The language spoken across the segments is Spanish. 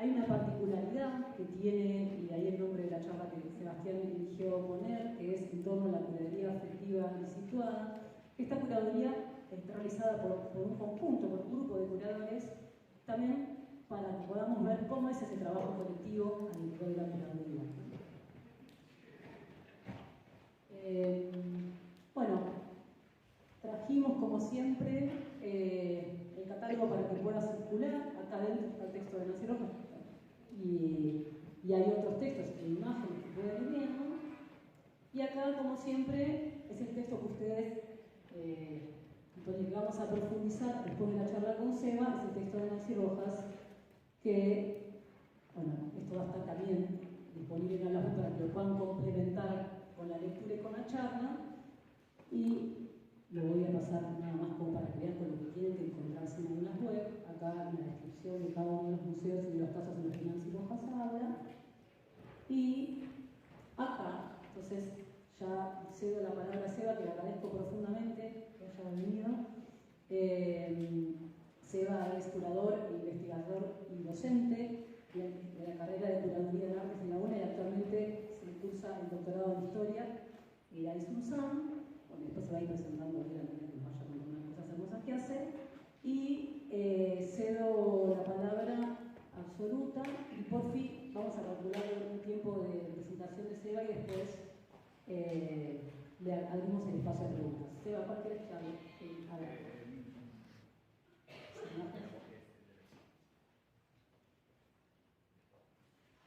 Hay una particularidad que tiene, y de ahí el nombre de la charla que Sebastián eligió poner, que es en torno a la curaduría afectiva y situada. Esta curaduría está realizada por un conjunto, por un grupo de curadores, también para que podamos ver cómo es ese trabajo colectivo a nivel de la curaduría. Bueno, trajimos como siempre el catálogo para que pueda circular. Acá dentro está el texto de Nancy Rojas y hay otros textos e imágenes que pueden ir viendo. Y acá, como siempre, es el texto que ustedes, con el que vamos a profundizar después de la charla con Seba, es el texto de Nancy Rojas, que, bueno, esto va a estar también disponible en la web para que lo puedan complementar con la lectura y con la charla. Y lo voy a pasar nada más como para que vean con lo que tienen que encontrarse en algunas web. Acá en la descripción de cada uno de los museos y de los casos en los que Nancy Rojas habla. Y acá, entonces, ya cedo la palabra a Seba, que le agradezco profundamente que haya venido. Seba es curador, investigador y docente de la carrera de Curaduría en Artes en la UNA y actualmente se cursa el doctorado en Historia en la ISUNSAM. Bueno, después se va a ir presentando a la que nos vaya con algunas cosas hermosas que hace. Y cedo la palabra absoluta y por fin vamos a calcular un tiempo de presentación de Seba y después le abrimos el espacio a preguntas. Seba, ¿cuál querés que hable?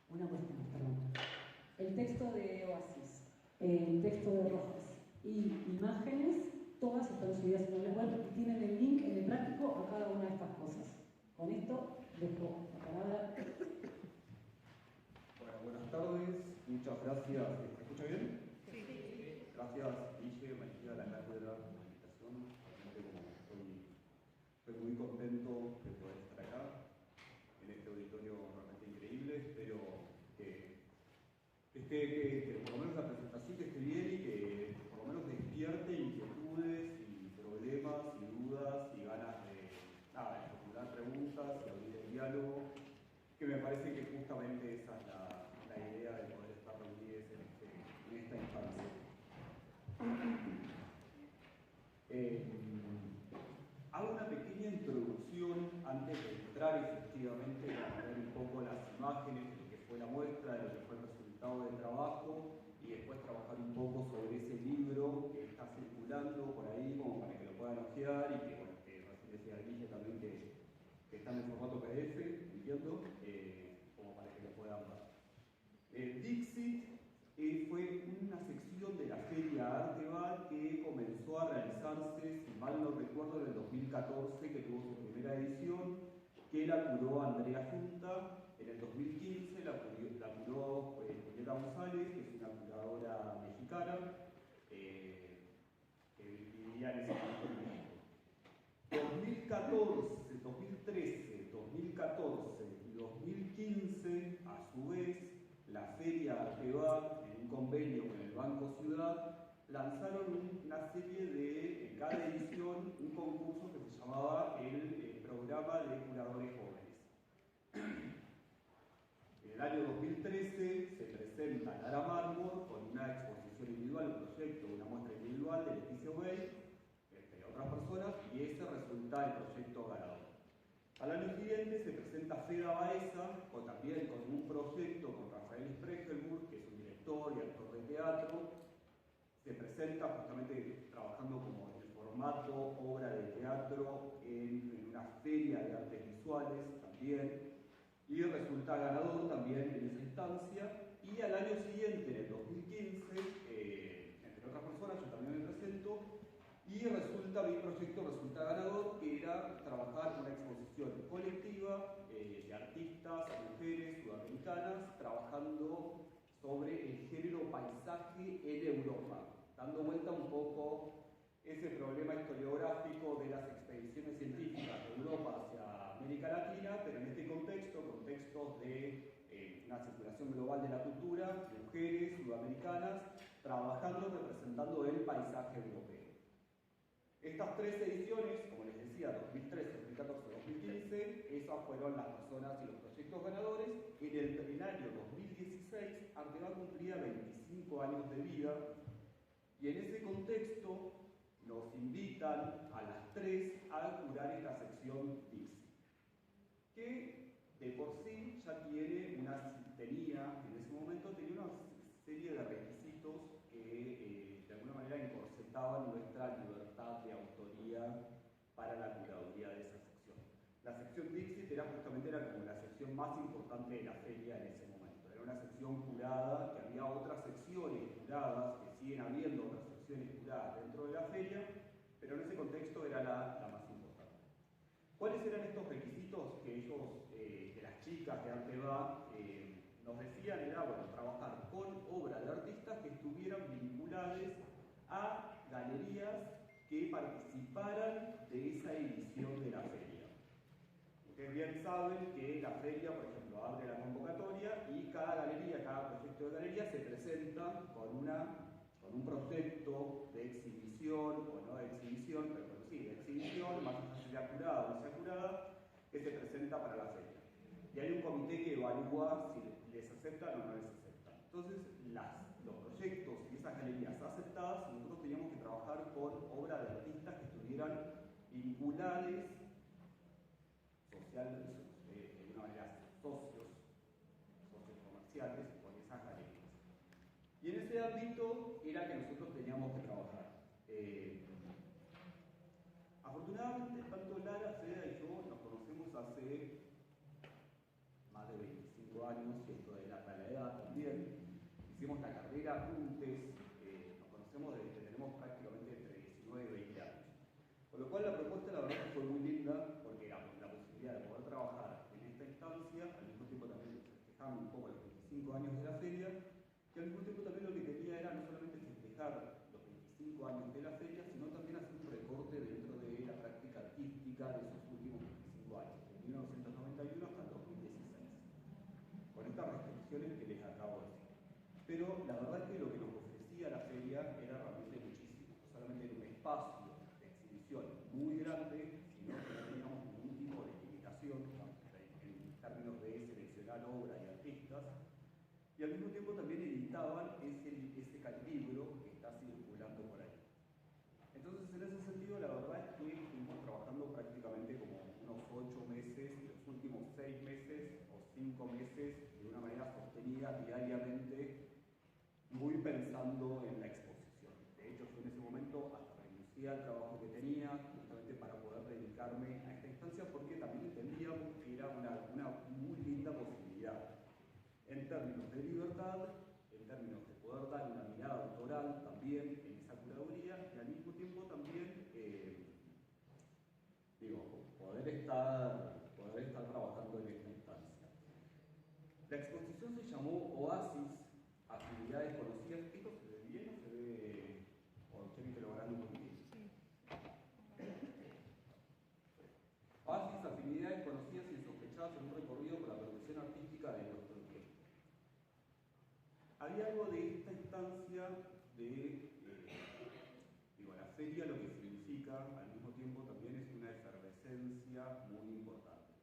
Una cuestión, perdón. El texto de Oasis, el texto de Rojas y imágenes, todas están subidas en la web y tienen el link en el práctico a cada una de estas cosas. Con esto dejo la palabra. Bueno, buenas tardes, muchas gracias. ¿Me escucha bien? Sí. Gracias, Guille, María, la cátedra, por la invitación. Realmente estoy muy contento de poder estar acá, en este auditorio realmente increíble. Espero que por lo menos la presentación que esté bien y que por lo menos despierte inquietudes y problemas y dudas y ganas de formular preguntas y abrir el diálogo, que me parece que justamente esa es la idea de poder estar reunidos en esta instancia. Hago una pequeña introducción antes de entrar efectivamente a ver un poco las imágenes de lo que fue la muestra, de lo que fue el resultado del trabajo y después trabajar un poco sobre ese libro que está circulando por ahí como para que lo puedan ojear y que, bueno, que recién decía Guille también que está en el formato PDF, entiendo, como para que lo puedan ver. Dixit fue una sección de la Feria Arteval que comenzó a realizarse, si mal no recuerdo, en el 2014, que tuvo su primera edición, que la curó Andrea Junta. En el 2015 la curó Julieta González, que es una curadora mexicana, que vivía en ese momento en México. 2014, 2013, 2014 y 2015, a su vez, la Feria Arteval, en un convenio con el Banco Ciudad, lanzaron una serie de, en cada edición, un concurso que se llamaba el Programa de Curadores Jóvenes. En el año 2013 se presenta Lara Mármol con una exposición individual, un proyecto, una muestra individual de Leticia Obey, entre otras personas, y ese resulta el proyecto ganador. Al año siguiente se presenta Feda Baeza, también con un proyecto con Rafael Spregelburg, que es un director y actor de teatro. Se presenta justamente trabajando como en el formato obra de teatro en una feria de artes visuales también, y resulta ganador también en esa instancia. Y al año siguiente, en el 2015, entre otras personas, yo también me presento, y mi proyecto resulta ganador, que era trabajar una exposición colectiva de artistas, mujeres sudamericanas, trabajando sobre el género paisaje en Europa, dando vuelta un poco ese problema historiográfico de las expediciones científicas de Europa hacia América Latina, pero en este contextos de una circulación global de la cultura, mujeres sudamericanas, trabajando, representando el paisaje europeo. Estas tres ediciones, como les decía, 2013, 2014, 2015, esas fueron las personas y los proyectos ganadores, Arteba cumplía 25 años de vida y en ese contexto nos invitan a las 3 a curar esta sección Dixie, que de por sí ya tenía en ese momento una serie de requisitos que de alguna manera encorsetaban nuestra libertad de autoría para la curaduría de esa sección. La sección Dixit era como la sección más importante de la feria en ese momento. Era una sección curada, que había otras secciones curadas, que siguen habiendo otras secciones curadas dentro de la feria, pero en ese contexto era la más importante. ¿Cuáles eran estos requisitos que ellos, que las chicas de Arteba nos decían? Era, bueno, trabajar con obras de artistas que estuvieran vinculadas a galerías que participaran de esa edición de la feria. Ustedes bien saben que la feria, por ejemplo, abre la convocatoria y cada galería, cada proyecto de galería se presenta con un proyecto de exhibición, o no de exhibición, pero sí, de exhibición, más allá si sea curada o no sea curada, que se presenta para la feria. Y hay un comité que evalúa si les aceptan o no les aceptan. Entonces, los proyectos y esas galerías aceptadas, nosotros teníamos que trabajar con obras de artistas que estuvieran vinculadas sociales, de una manera socios comerciales con esas galerías. Y en ese ámbito era que nosotros teníamos que trabajar. Afortunadamente, tanto Lara, Feda y yo nos conocemos hace más de 25 años, y esto de la edad también. Hicimos la carrera juntos, nos conocemos desde que tenemos prácticamente entre 19 y 20 años. Con lo cual la propuesta la verdad que fue muy linda, porque la posibilidad de poder trabajar en esta instancia, al mismo tiempo también festejando un poco los 25 años de la feria, que al mismo tiempo también lo que quería era no solamente festejar los 25 años de la feria, sino también hacer un recorte dentro de la práctica artística de esos últimos 25 años, de 1991 hasta el 2016, con estas restricciones que les acabo de decir. Pero la verdad es que lo que nos ofrecía la feria era realmente muchísimo, no solamente en un espacio de exhibición muy grande, sino que no teníamos ningún tipo de limitación en términos de seleccionar obras y artistas, y al mismo tiempo también editaban ese libro que está circulando por ahí. Entonces, en ese sentido, la verdad es que estuvimos trabajando prácticamente como unos 8 meses, los últimos 6 meses o 5 meses, de una manera sostenida diariamente, muy pensando en la exposición. De hecho, yo en ese momento hasta renuncié al trabajo que tenía, justamente para poder dedicarme a esta instancia, porque también entendíamos que era una muy linda posibilidad, en términos de libertad, en términos de poder dar una mirada autoral también en esa curaduría, y al mismo tiempo también poder estar trabajando en esta instancia. La exposición se llamó Oasis, Afinidades Conocidas. ¿Esto se ve bien o se ve? ¿O quieren que lo hagan un poquito? Oasis, Afinidades Conocidas y Insospechadas en un recorrido por la producción artística de nuestro tiempo. Había algo de esta instancia de la feria, lo que significa al mismo tiempo también es una efervescencia muy importante.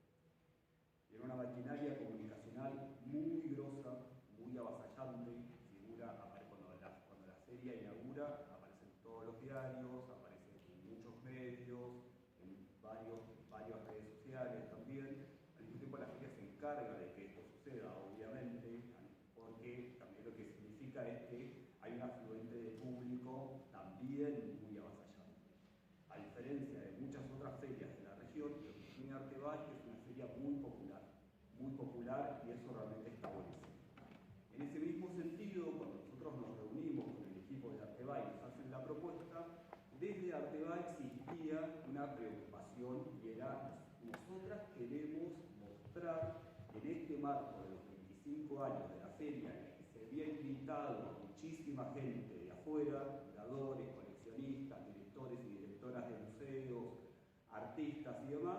Era una maquinaria comunicacional muy grosa, muy avasallante. Cuando la feria inaugura, aparecen todos los diarios, aparecen en muchos medios, en varias redes sociales también. Al mismo tiempo la feria se encarga de que esto suceda, obviamente, porque también lo que significa es que hay un afluente de público también muy avasallante. A diferencia de muchas otras ferias de la región, lo que tiene Arteba es que es una feria muy popular, y eso realmente está buenísimo. En ese mismo sentido, cuando nosotros nos reunimos con el equipo de Arteba y nos hacen la propuesta, desde Arteba existía una preocupación, y era: nosotras queremos mostrar en este marco de los 25 años de la feria, en el que se había invitado a muchísima gente de afuera, curadores, coleccionistas, directores y directoras de museos, artistas y demás,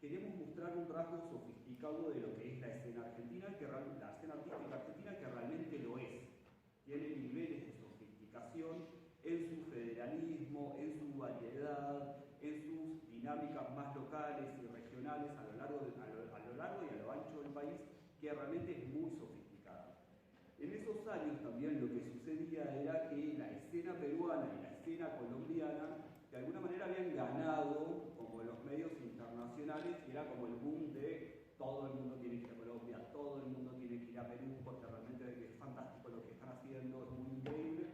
queremos mostrar un rasgo sofisticado de lo que es la escena argentina, la escena artística argentina, que realmente lo es. Tiene niveles de sofisticación en su federalismo, en su variedad, en sus dinámicas más locales y regionales a lo largo y a lo ancho del país, que realmente es muy sofisticada. En esos años también lo que sucedía era que la escena peruana y la escena colombiana de alguna manera habían ganado como los medios internacionales y era como el boom de todo el mundo tiene que ir a Colombia, todo el mundo tiene que ir a Perú porque realmente es fantástico lo que están haciendo, es muy increíble,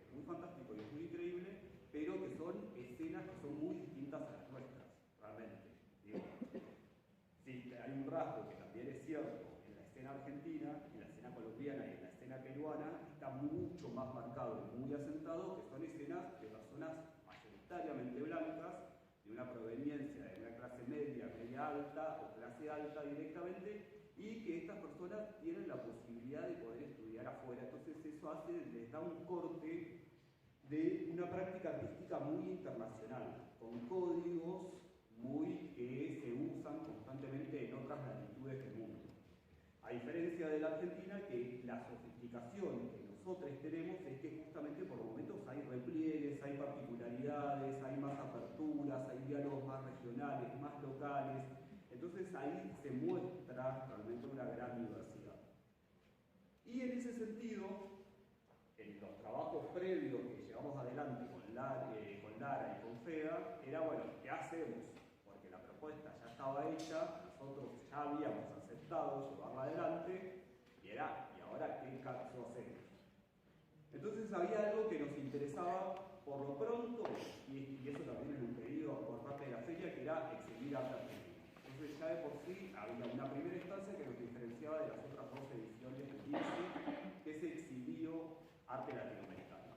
es muy fantástico y es muy increíble, pero que son escenas que son muy distintas a las nuestras, realmente. ¿Sí? Sí, hay un rasgo que también es cierto en la escena argentina, en la escena colombiana y en la escena peruana, está mucho más marcado y muy asentado, que son escenas de personas mayoritariamente blancas, de una proveniencia de una clase media, media alta o clase alta directamente, y que estas personas tienen la posibilidad de poder estudiar afuera. Entonces eso hace, les da un corte de una práctica artística muy internacional, con códigos muy que se usan constantemente en otras latitudes del mundo. A diferencia de la Argentina, que la sofisticación que nosotros tenemos es que justamente por momentos hay repliegues, hay particularidades, hay más aperturas, hay diálogos más regionales, más locales. Entonces ahí se muestra realmente una gran diversidad. Y en ese sentido, en los trabajos previos que llevamos adelante con Lara y con FEDA, era bueno, ¿qué hacemos? Porque la propuesta ya estaba hecha, nosotros ya habíamos aceptado llevarla adelante, y era, ¿y ahora qué caso hacemos? Entonces había algo que nos interesaba por lo pronto, y eso también es un pedido por parte de la feria, que era exhibir arte argentino. Entonces ya de por sí había una primera instancia que nos diferenciaba de las otras dos ediciones del 15, que se exhibió arte latinoamericano.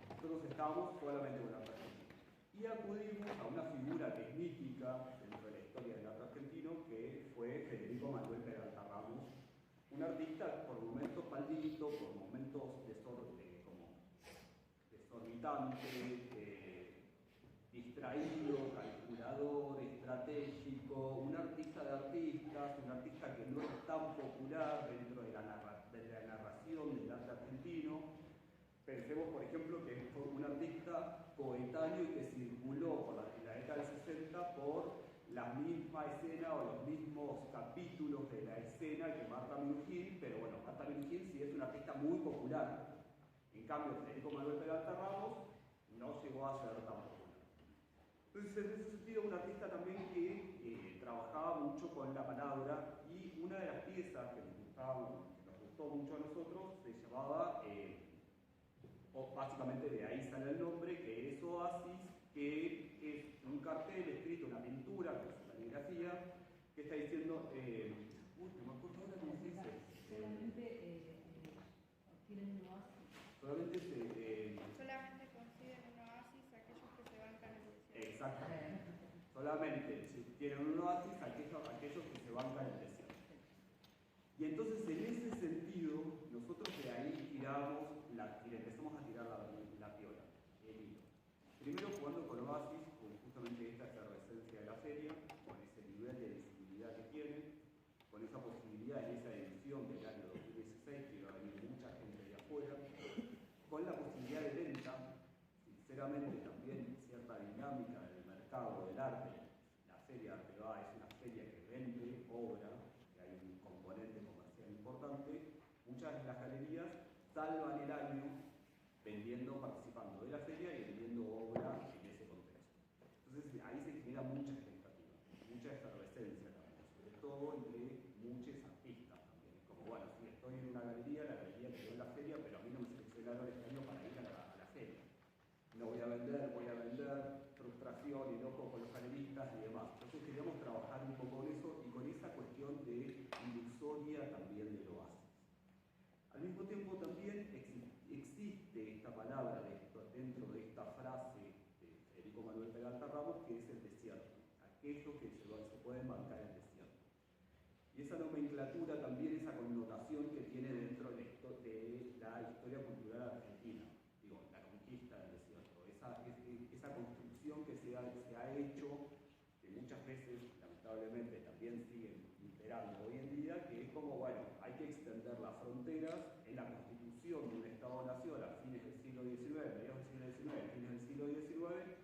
Nosotros estábamos solamente con arte argentino. Y acudimos a una figura que es mítica dentro de la historia del arte argentino, que fue Federico Manuel Peralta Ramos, un artista por momentos maldito, por momentos desorbitante, distraído, calculador, estratégico, un artista de artistas, un artista que no es tan popular dentro de la narración del arte argentino. Pensemos, por ejemplo, que fue un artista coetáneo y que circuló en la década del 60 por la misma escena o los mismos capítulos de la escena que Marta Minujín, pero bueno, Marta Minujín sí es una artista muy popular. En cambio, Federico Manuel Peralta Ramos no llegó a ser tan popular. Entonces, en ese sentido, un artista también que trabajaba mucho con la palabra, y una de las piezas que nos gustó mucho a nosotros se llamaba, básicamente de ahí sale el nombre, que es Oasis, que es un cartel escrito, una pintura con su caligrafía, que está diciendo, no me acuerdo ahora cómo se dice. Solamente tienen un oasis. Solamente consiguen un oasis aquellos que se bancan el desierto. Exactamente. Solamente tienen un oasis aquellos que se bancan el desierto. Y entonces en ese sentido, nosotros de ahí empezamos a tirar la piola, el hilo. Primero jugando con Oasis, con justamente esta efervescencia de la feria, con ese nivel de visibilidad que tiene, con esa posibilidad en esa edición del año 2016, que iba a venir mucha gente de afuera, con la posibilidad de venta, sinceramente también cierta dinámica del mercado del arte. La feria Arteoa es una feria que vende obra, que hay un componente comercial importante. Muchas de las galerías salvan el año participando de la feria y vendiendo obra en ese contexto. Entonces ahí se genera mucha expectativa, mucha efervescencia también, sobre todo entre muchos artistas también. Como bueno, si estoy en una galería, la galería quedó en la feria, pero a mí no me seleccionaron este año para ir a la feria. No voy a vender, frustración, enojo con los galeristas y demás. Entonces queríamos trabajar un poco en eso y con esa cuestión de ilusoria también del oasis. Al mismo tiempo también existe esta palabra dentro de esta frase de Federico Manuel Peralta Ramos, que es el desierto, aquellos que se pueden bancar el desierto. Y esa nomenclatura también, esa connotación que tiene dentro de la historia cultural argentina, digo, la conquista del desierto, esa construcción que se ha hecho, que muchas veces, lamentablemente, también siguen imperando hoy en día, que es como, bueno, hay que extender las fronteras en la constitución de un Estado-Nación a fines del siglo XIX, mediados del siglo XIX, fines del siglo XIX,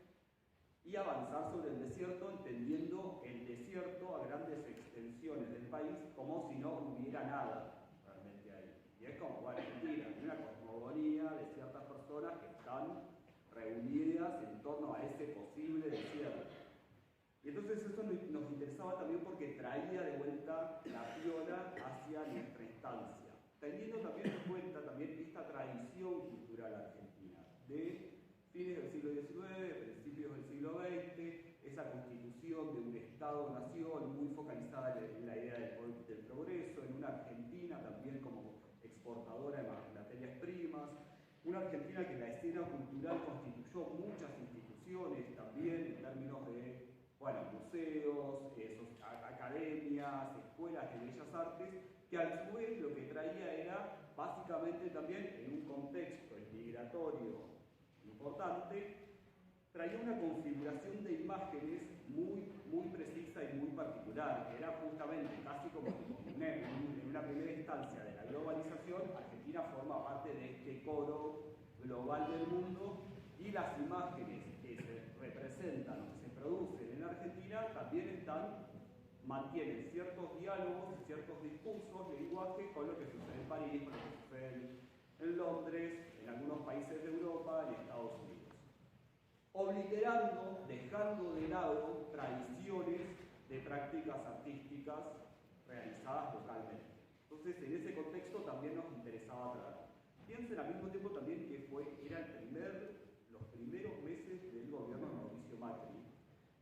y avanzar sobre el desierto, entendiendo el desierto a grandes extensiones del país como si no hubiera nada realmente ahí. Y es como, bueno, mentira, hay una cosmogonía de ciertas personas que están reunidas en torno a ese posible desierto. Y entonces eso nos interesaba también porque traía de vuelta la piola hacia nuestra instancia, teniendo también en cuenta también esta tradición cultural argentina de fines del siglo XIX, principios del siglo XX, esa constitución de un Estado-nación muy focalizada en la idea del progreso, en una Argentina también como exportadora de materias primas, una Argentina que en la escena cultural constituyó muchas instituciones también en términos de, bueno, museos, academias, escuelas de bellas artes, que a su vez lo que traía era básicamente también en un contexto migratorio importante, traía una configuración de imágenes muy precisa y muy particular, que era justamente casi como en una primera instancia de la globalización. Argentina forma parte de este coro global del mundo y las imágenes que se representan o que se producen en Argentina también mantienen ciertos diálogos y ciertos discursos, lenguaje con lo que sucede en París, con lo que sucede en Londres, en algunos países de Europa y Estados Unidos. Obliterando, dejando de lado tradiciones de prácticas artísticas realizadas localmente. Entonces, en ese contexto también nos interesaba traer. Piensen al mismo tiempo también que eran los primeros meses del gobierno de Mauricio Macri,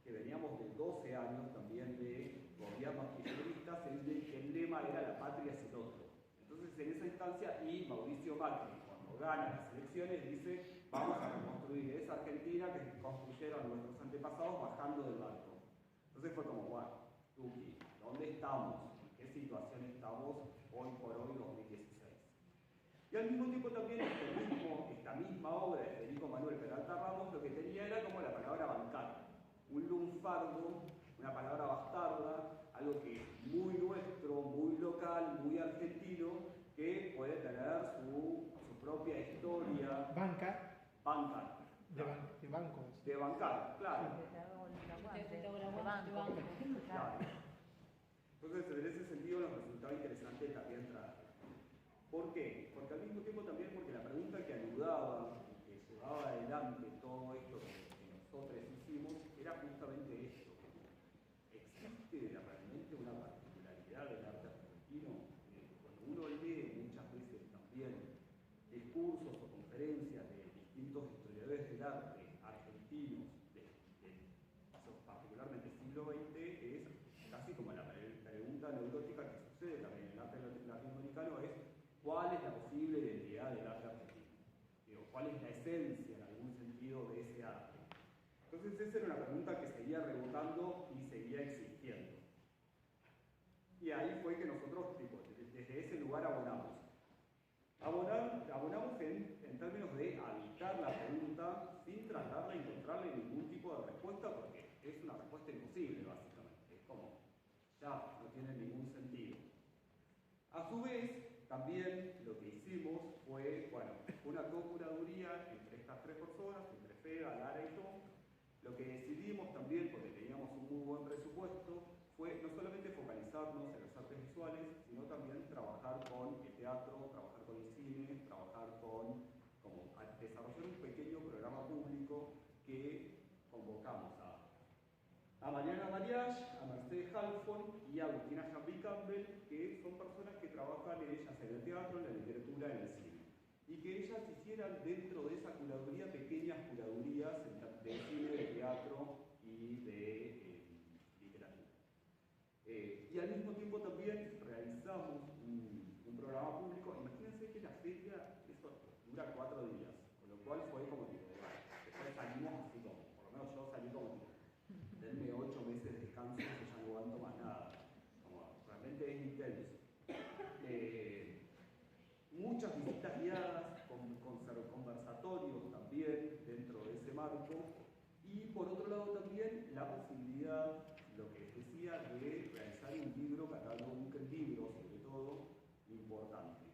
que veníamos de 12 años también de gobiernos kirchneristas, en el que el lema era la patria es el otro. Entonces, en esa instancia, y Mauricio Macri, cuando gana las elecciones, dice: vamos a reconstruir esa Argentina que construyeron nuestros antepasados bajando del barco. Entonces fue como, bueno, Tuki, ¿dónde estamos? ¿En qué situación estamos hoy por hoy, 2016? Y al mismo tiempo también esta misma obra de Federico Manuel Peralta Ramos lo que tenía era como la palabra bancar, un lunfardo, una palabra bastarda, algo que es muy nuestro, muy local, muy argentino, que puede tener su propia historia. Bancar. De bancos. De bancar, claro. Claro. Entonces, en ese sentido nos resultaba interesante también traerlo. ¿Por qué? Porque al mismo tiempo también porque la pregunta que anudaba, que llevaba adelante todo esto que nosotros hicimos, era justamente esto. ¿Existe realmente una particularidad del arte argentino? Cuando uno lee muchas veces también discursos o conferencias de distintos historiadores del arte argentinos, particularmente siglo XX, es casi como la pregunta neurótica que sucede también en el arte latinoamericano, es ¿cuál es la posible identidad del arte argentino? ¿Cuál es la esencia en algún sentido de ese arte? Entonces esa era una pregunta que seguía rebotando y seguía existiendo. Y ahí fue que nosotros, desde ese lugar abonamos. Abonamos en términos de habitar la pregunta sin tratar de encontrarle ningún tipo de respuesta, porque es una respuesta imposible, básicamente. Es como, ya no tiene ningún sentido. A su vez, también lo que hicimos fue, bueno, una co-curaduría entre estas tres personas, entre Feda, Lara y Tom. Lo que decidimos también, porque teníamos un muy buen presupuesto, fue no solamente focalizarnos en las artes visuales, sino también trabajar con el teatro, trabajar con el cine, trabajar desarrollar un pequeño programa público que convocamos a Mariana Mariach, a Mercedes Halfon y a Agustina Jampi Campbell, que son personas que trabajan ellas en el teatro, en la literatura, en el cine. Y que ellas hicieran dentro de esa curaduría pequeñas curadurías de cine, de teatro y de literatura. Y al mismo tiempo también realizamos un programa público. Imagínense que la feria, eso dura 4 días, con lo cual fue como tipo, después salimos así como, por lo menos yo salí como tipo, denme 8 meses de descanso, que ya no aguanto más nada. Como, realmente es intenso. Muchas visitas guiadas, conversatorios también dentro de ese marco, y por otro lado también la posibilidad, lo que les decía, de realizar un libro, catálogo, un libro sobre todo, importante.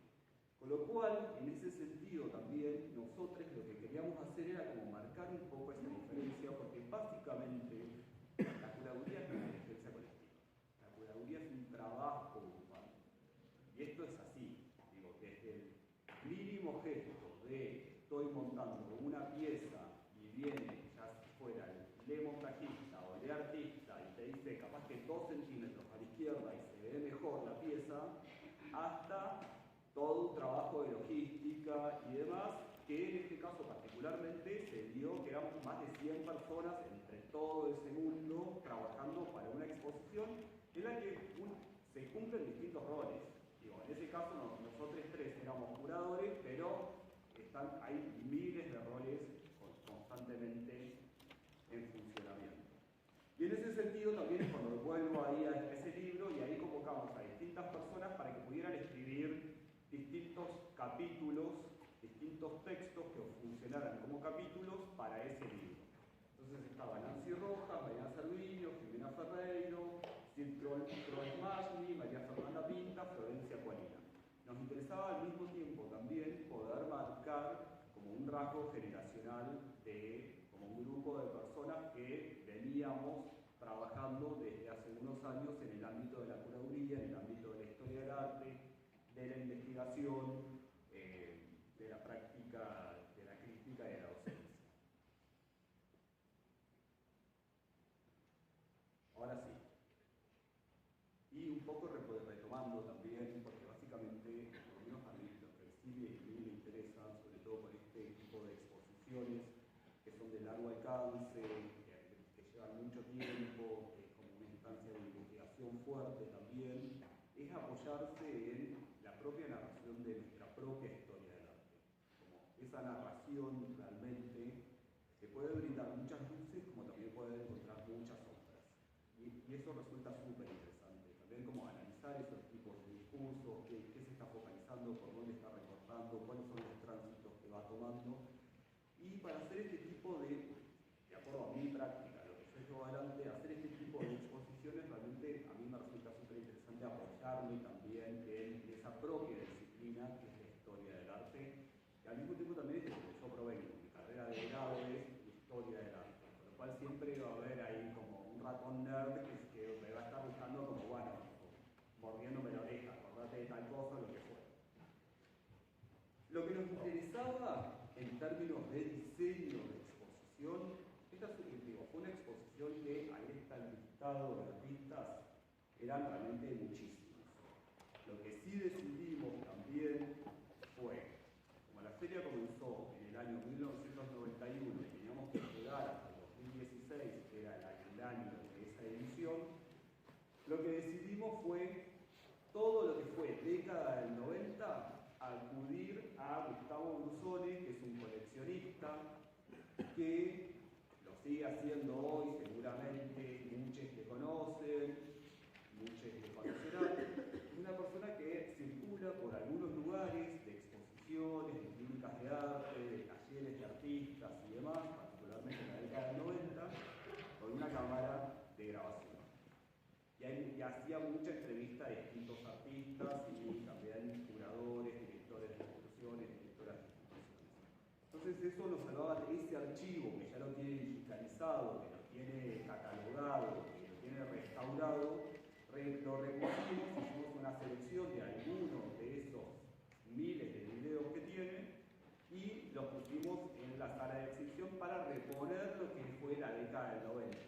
Con lo cual, en ese sentido también, nosotros lo que queríamos hacer era como marcar un poco esa diferencia, porque básicamente la curaduría es una inteligencia colectiva. La curaduría es un trabajo grupal. Y esto es así. Digo, desde mismo gesto de estoy montando una pieza y viene, ya fuera el montajista o el artista y te dice capaz que 2 centímetros a la izquierda y se ve mejor la pieza, hasta todo un trabajo de logística y demás, que en este caso particularmente se dio que eran más de 100 personas entre todo ese mundo trabajando para una exposición en la que se cumplen distintos roles. Digo, en ese caso nosotros 3 éramos curadores, pero hay miles de roles constantemente en funcionamiento. Y en ese sentido también es cuando vuelvo ahí a ese libro y ahí convocamos a distintas personas para que pudieran escribir distintos capítulos, distintos textos que funcionaran como capítulos para ese libro. Entonces estaba Nancy Rojas, Mariana Cerviño, Jimena Ferreiro, Troy Magni, María Fernanda Pinta, Florencia Cualina. Nos interesaba al mismo tiempo también poder marcar como un rasgo generacional como un grupo de personas que veníamos trabajando desde hace unos años en el ámbito de la curaduría, en el ámbito de la historia del arte, de la investigación, de la práctica, de la crítica y de la docencia. Ahora sí. Y un poco retomando también, porque básicamente, por lo menos a mí, lo que sí me interesa, sobre todo por este tipo de exposiciones que son de largo alcance, que llevan mucho tiempo, que es como una instancia de investigación fuerte también, es apoyarse en la propia narración de nuestra propia historia del arte. Como esa narración realmente que puede brindar muchas luces, como también puede encontrar muchas sombras. Y eso resulta súper interesante. También como analizar esos tipos de discursos, qué se está focalizando, por dónde está recortando, cuáles son los tránsitos que va tomando. Y para hacer este tipo de acuerdo a mi práctica, lo que yo llevo adelante, hacer este tipo de exposiciones realmente a mí me resulta súper interesante apoyarme también en esa propia disciplina que es la historia del arte, y al mismo tiempo también es de lo que yo provengo. Mi carrera de grado es historia del arte, con lo cual siempre va a haber ahí como un ratón nerd que me va a estar buscando como, bueno, mordiéndome la oreja, acordate de tal cosa, lo que fuera. Lo que nos interesaba en términos de diseño de exposición, esta fue una exposición que ahí está el listado de artistas, eran realmente muchísimos. Lo que sí decidimos también fue, como la feria comenzó en el año 1991 y teníamos que llegar hasta el 2016, que era el año de esa edición, lo que decidimos fue todo lo que fue década del 90, acudir a Gustavo Brusone, que es un coleccionista, que lo sigue haciendo hoy, seguramente muchos que conocen, muchos que conocerán. Es una persona que circula por algunos lugares de exposiciones, de clínicas de arte, de talleres de artistas y demás, particularmente en la década del 90, con una cámara de grabación. Y hacía mucha entrevista a distintos artistas y también curadores, directores de instituciones, directoras de instituciones. Entonces eso nos salvaba de ese archivo que ya lo tiene digitalizado, que lo tiene catalogado, que lo tiene restaurado, lo repusimos, hicimos una selección de algunos de esos miles de videos que tiene y los pusimos en la sala de exhibición para reponer lo que fue la década del 90.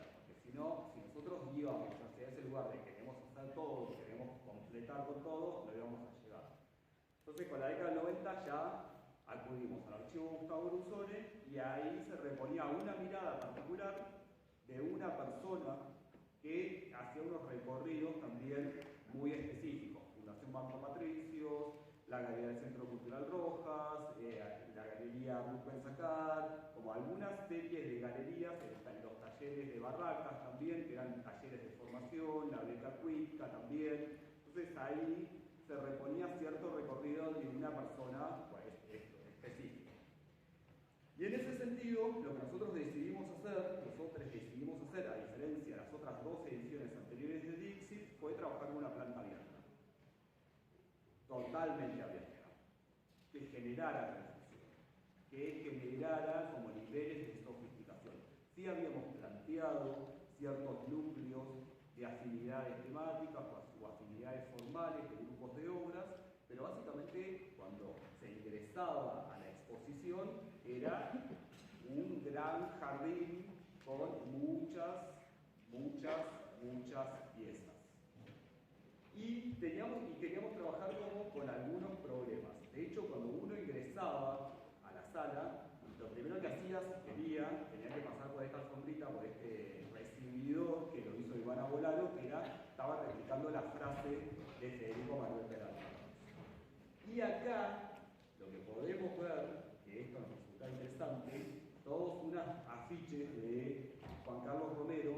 Si nosotros íbamos hacia ese lugar de queremos hacer todo, queremos completar con todo, no íbamos a llegar. Entonces con la década del 90 ya acudimos al archivo Gustavo Brusone y ahí se reponía una mirada particular de una persona que hacía unos recorridos también muy específicos. Fundación Banco Patricios, la Galería del Centro Cultural Rojas, la Galería Rubén Sacar, como algunas series de galerías, los talleres de Barracas también, que eran talleres de formación, la Beca Cuitca también. Entonces ahí se reponía cierto recorrido de una persona específica. Y en ese sentido, lo que nosotros decidimos hacer, a diferencia de las otras 2 ediciones anteriores de Dixit, fue trabajar con una planta abierta. Totalmente abierta. Que generara reflexión. Que generara como niveles de sofisticación. Sí habíamos planteado ciertos núcleos de afinidades temáticas o afinidades formales de grupos de obras, pero básicamente cuando cuando se ingresaba a la exposición era un gran jardín con muchas piezas. Y queríamos trabajar como con algunos problemas. De hecho, cuando uno ingresaba a la sala, lo primero que hacías, tenía que pasar por esta alfombrita, por este recibidor que lo hizo Ivana Bolaro, que estaba replicando la frase de Federico Manuel Peralta. Y acá, lo que podemos ver, que esto nos resulta interesante, todos unos afiches de Juan Carlos Romero,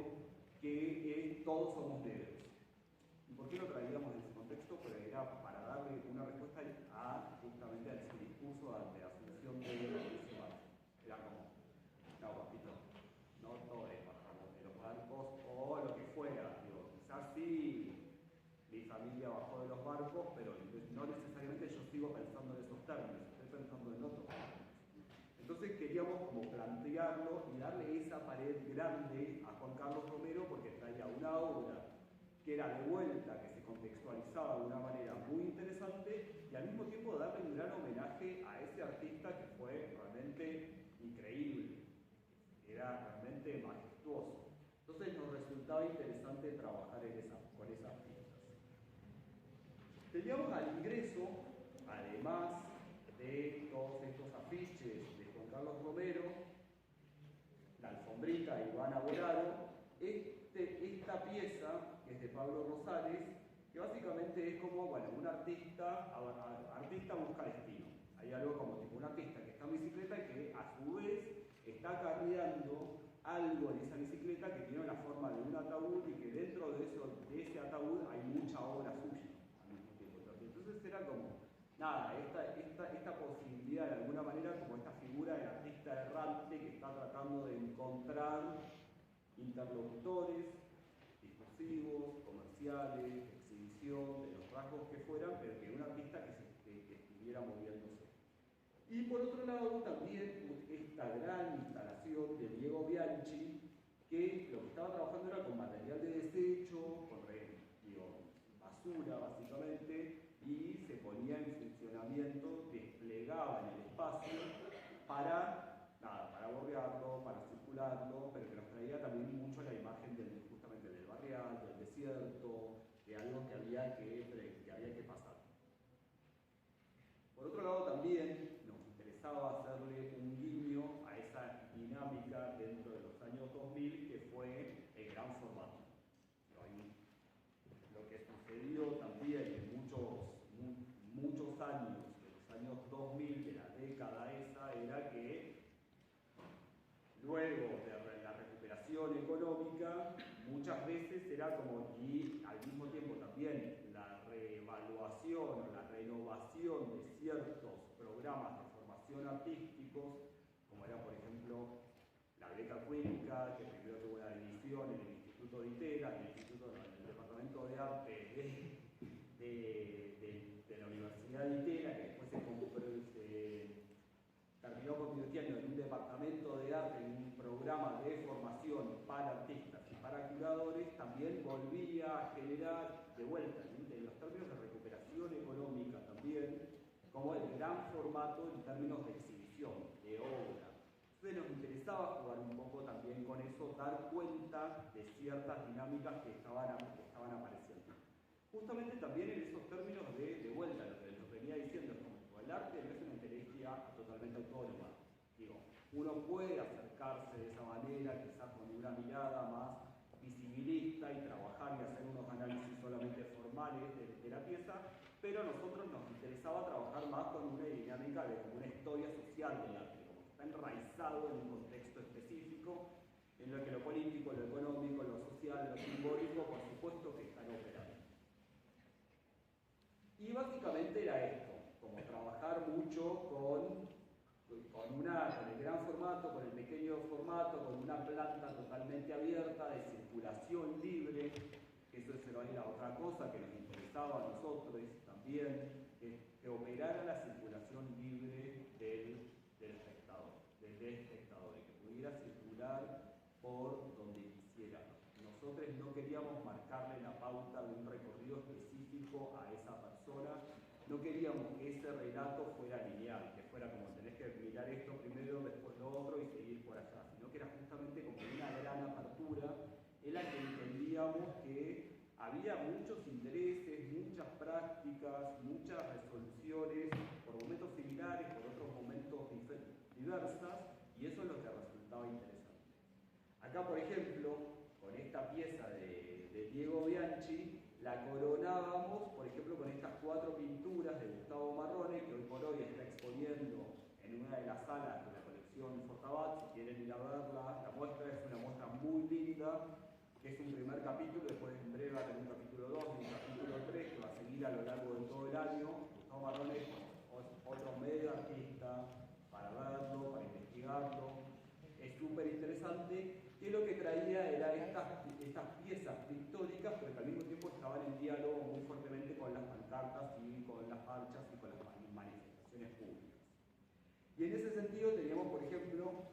que es Todos somos negros. ¿Y por qué lo traíamos en ese contexto? Porque era para darle una respuesta justamente a ese discurso de asunción de los humanos. Era como, no, papito, no todo es bajamos de los barcos o lo que fuera. Digo, quizás sí, mi familia bajó de los barcos, pero no necesariamente yo sigo pensando en esos términos, estoy pensando en otros términos. Entonces queríamos como plantearlo y darle esa pared grande a Juan Carlos Romero porque traía una obra que era de vuelta, que se contextualizaba de una manera muy interesante y al mismo tiempo darle un gran homenaje a ese artista que fue realmente increíble, era realmente majestuoso. Entonces nos resultaba interesante trabajar con esas piezas. Teníamos al ingreso, además de todos estos afiches de Juan Carlos Romero, la alfombrita de Ivana Bolaro, esta pieza, que es de Pablo Rosales, que básicamente es como, bueno, un artista busca destino. Hay algo como tipo un artista que está en bicicleta y que a su vez está cargando algo en esa bicicleta que tiene la forma de un ataúd y que dentro de ese ataúd hay mucha obra suya al mismo tiempo. Entonces era como, nada, esta posibilidad de alguna manera, como esta figura del artista errante que está tratando de encontrar interlocutores discursivos, comerciales, exhibición, de los rasgos que fueran, pero que un artista que estuviera moviéndose. Y por otro lado también esta gran instalación de Diego Bianchi, que lo que estaba trabajando era con material de desecho, con basura básicamente, y se ponía en funcionamiento, desplegaba en el espacio para bordearlo, para circularlo, pero que nos traía también mucho la imagen justamente del barrial, del desierto, de algo que había que pasar. Por otro lado también nos interesaba hacerle un guiño a esa dinámica dentro de los años 2000 que fue el gran formato. Lo que sucedió también en muchos años, de los años 2000, de la década esa, era que luego de la recuperación económica, muchas veces era como, y al mismo tiempo también la reevaluación o la renovación de ciertos programas de formación artísticos, como era por ejemplo la beca Cuenca, que primero tuvo una división en el Instituto de Itera, en el Departamento de Arte de la Universidad de Itera, que después se terminó convirtiendo en un departamento de arte, en un programa de formación para artistas y para curadores, también volvía a generar de vuelta, en los términos de recuperación económica también, como el gran formato en términos de exhibición, de obra. Entonces nos interesaba jugar un poco también con eso, dar cuenta de ciertas dinámicas que estaban apareciendo. Justamente también en esos términos de vuelta, lo que les venía diciendo, es como el arte no es una inteligencia totalmente autónoma. Digo, uno puede acercarse de esa manera, quizás con una mirada más visibilista y trabajar y hacer unos análisis solamente formales de la pieza, pero a nosotros nos interesaba trabajar más con una dinámica de como una historia social del arte, como que está enraizado en un contexto específico, en lo que lo político, lo económico, lo social, lo simbólico, por supuesto que están operando. Y básicamente era esto, como trabajar mucho con el gran formato, con el pequeño formato, con una planta totalmente abierta, de circulación libre, que eso era otra cosa que nos interesaba a nosotros también, que operara la circulación libre del espectador, y que pudiera circular por donde quisiera. Nosotros no queríamos marcarle la pauta de un recorrido específico a esa persona, no queríamos que ese relato fuera lineal, que fuera como tenés que mirar esto primero, después lo otro y seguir por allá, sino que era justamente como una gran apertura en la que entendíamos que había muchos intereses, muchas prácticas, muchas resoluciones, por momentos similares, por otros momentos diversas, y eso es lo que resultaba interesante. Acá, por ejemplo, con esta pieza de Diego Bianchi, la coronábamos, por ejemplo, con estas 4 pinturas de Gustavo Marrone, que hoy por hoy está exponiendo en una de las salas de la colección Fortabat. Si quieren ir a verla, la muestra es una muestra muy linda, que es un primer capítulo, después en breve va a tener un capítulo 2 y un capítulo 3 que va a seguir a lo largo de todo el año. Gustavo Marrone es otro medio artista para verlo, para investigarlo. Es súper interesante, que lo que traía era estas piezas pictóricas, pero que al mismo tiempo estaban en diálogo muy fuertemente con las pancartas y con las marchas y con las manifestaciones públicas. Y en ese sentido teníamos, por ejemplo,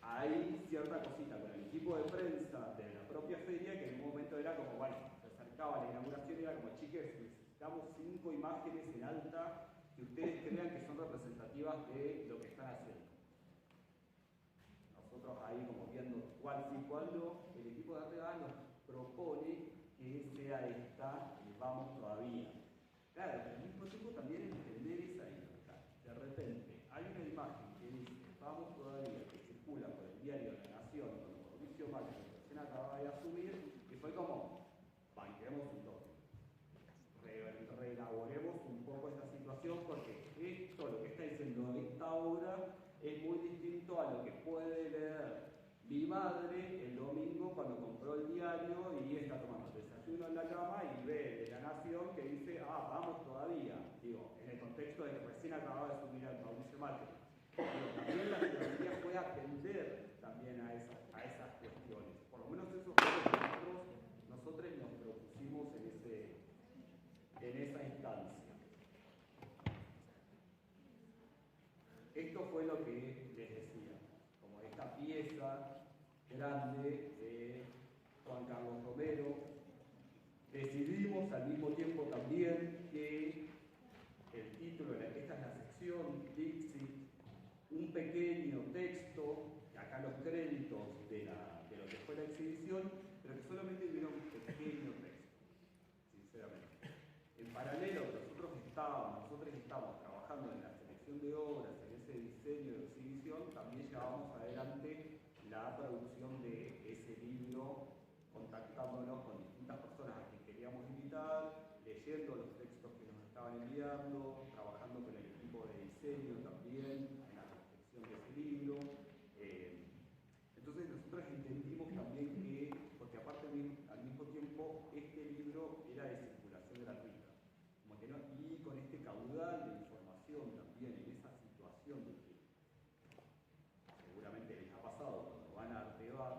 hay cierta cosita con el equipo de prensa de la propia feria, que en un momento era como, bueno, se acercaba la inauguración y era como, chiques, necesitamos 5 imágenes en alta que ustedes crean que son representativas de lo que están haciendo. Nosotros ahí como viendo cuál sí, cuál no, el equipo de arriba nos propone que sea esta, vamos todavía. Claro, pero al mismo tiempo también entender esa libertad. De repente hay una imagen que dice, vamos todavía, que circula por el diario La Nación, con Mauricio Macri, que recién acababa de asumir, y fue como, banquemos un toque. Reelaboremos un poco esta situación, porque esto, lo que está diciendo esta obra, es muy distinto a lo que puede leer mi madre el domingo cuando compró el diario y está tomando desayuno en la cama y ve de La Nación que dice, vamos todavía, digo, en el contexto de que recién acababa de subir al Mauricio Macri. Pero también la ciudadanía fue atender también a esas cuestiones. Por lo menos eso fue lo que nosotros nos propusimos en esa instancia. Esto fue lo que les decía, como esta pieza grande de Juan Carlos Romero. Decidimos al mismo tiempo también que el título, esta es la sección, Dixit, un pequeño texto, acá los créditos de lo que fue la exhibición, pero que solamente hubiera un pequeño texto, sinceramente. En paralelo, nosotros estábamos trabajando en la selección de obras, en ese diseño de exhibición, también llevábamos adelante la producción de ese libro, contactándonos con distintas personas a quienes queríamos invitar, leyendo los textos que nos estaban enviando, trabajando con el equipo de diseño también en la confección de ese libro. Entonces nosotros entendimos también que, porque aparte al mismo tiempo este libro era de circulación gratuita, como que no, y con este caudal de información también en esa situación de que seguramente les ha pasado cuando van a Artebar,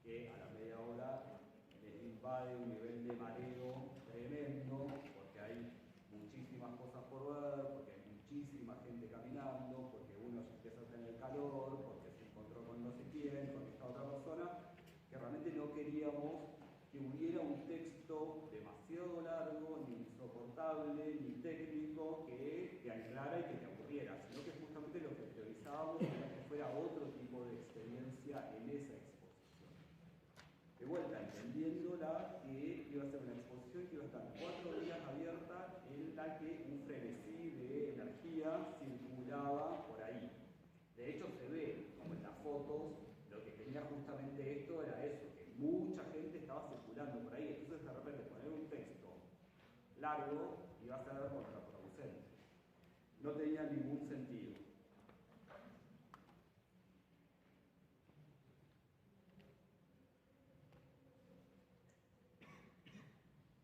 que a la media hora les invade un nivel de mareo tremendo, porque hay muchísimas cosas por ver, porque hay muchísima gente caminando, porque uno ya empieza a tener calor, porque se encontró con no sé quién, con esta otra persona, que realmente no queríamos que hubiera un texto demasiado largo, ni insoportable, ni técnico, que te anclara y que te aburriera, sino que justamente lo que priorizábamos era que fuera otro tipo de experiencia en esa exposición. De vuelta, entendiéndola que iba a ser una exposición que iba a estar 4 días abierta, en la que un frenesí de energía circulaba por ahí. De hecho, se ve, como en las fotos, lo que tenía justamente esto era eso, que mucha gente estaba circulando por ahí. Entonces, de repente, poner un texto largo iba a ser contraproducente. No tenía ningún sentido.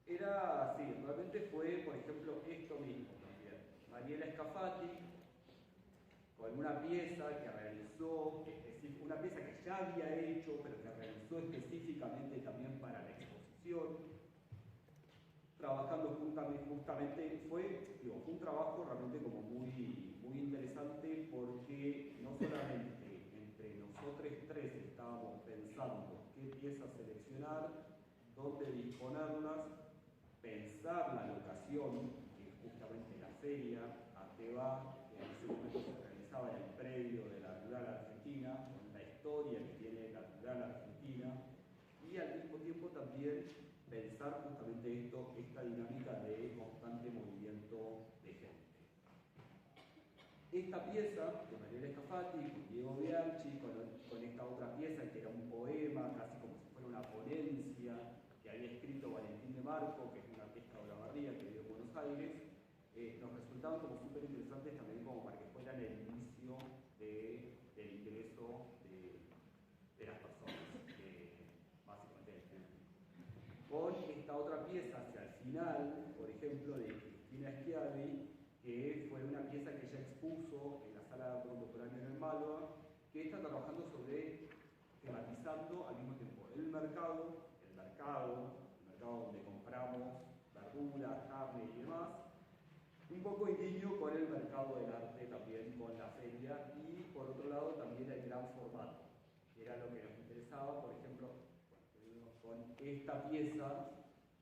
Era así, realmente fue, por ejemplo, esto mismo también. Mariela Scafati, con una pieza que realizó, una pieza que ya había hecho, pero que realizó específicamente también para la exposición, trabajando justamente fue un trabajo realmente como muy, muy interesante, porque no solamente entre nosotros 3 estábamos pensando qué piezas seleccionar, dónde disponerlas, pensar la locación, que es justamente la feria, Anteba, que en ese momento se realizaba en el predio de la Rural Argentina, con la historia que tiene la Rural Argentina, y al mismo tiempo también pensar justamente esta dinámica de constante movimiento de gente. Esta pieza de Mariela Scafati, con Diego Bianchi, con esta otra pieza que era un poema, casi como si fuera una ponencia, que había escrito Valentín de Marco, que es un artista de Olavarría que vive en Buenos Aires, nos resultaban como súper interesantes también como para que fueran el inicio del ingreso de las personas, básicamente del público. Con esta otra pieza hacia el final, por ejemplo, de Cristina Schiavi, que fue una pieza que ella expuso en la sala contemporánea en el Malva, que está trabajando sobre, tematizando al mismo tiempo el mercado donde compramos verduras, carne y demás, un poco en guiño con el mercado del arte también, con la feria, y por otro lado también el gran formato, que era lo que nos interesaba, por ejemplo, con esta pieza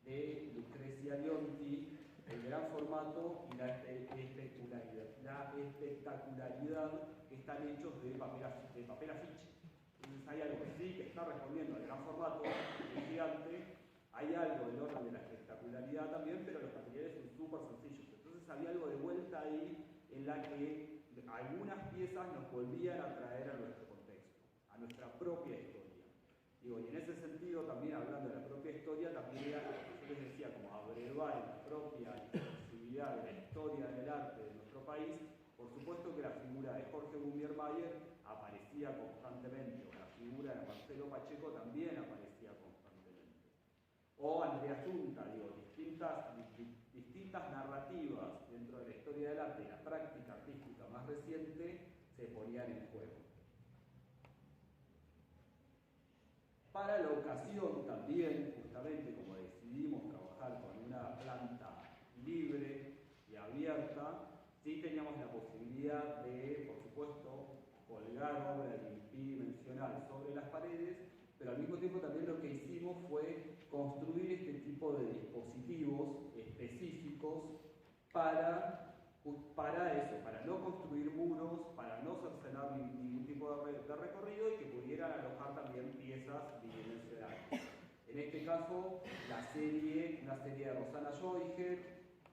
de Lucrecia Lionti, el gran formato y la espectacularidad que están hechos de papel afiche. Entonces hay algo que sí que está respondiendo al gran formato, es gigante, hay algo del orden de la espectacularidad también, pero los materiales son súper sencillos. Entonces había algo de vuelta ahí en la que algunas piezas nos volvían a traer a nuestro contexto, a nuestra propia historia. Digo, y en ese sentido, también hablando de la propia historia, también era, yo les decía, como abrevar en la propia posibilidad de la historia del arte de nuestro país. Por supuesto que la figura de Jorge Gumbiermayer aparecía constantemente, o la figura de Marcelo Pacheco también aparecía constantemente. O Andrea Junta, digo, distintas narrativas dentro de la historia del arte y la práctica artística más reciente se ponían en juego. Para la ocasión también, justamente como decidimos trabajar con una planta libre y abierta, sí teníamos la posibilidad de, por supuesto, colgar obras bidimensional sobre las paredes, pero al mismo tiempo también lo que hicimos fue construir este tipo de dispositivos específicos para eso, para no construir muros, para no cercenar ningún tipo de recorrido y que pudieran alojar también piezas bidimensionales. En este caso, una serie de Rosana Joiger,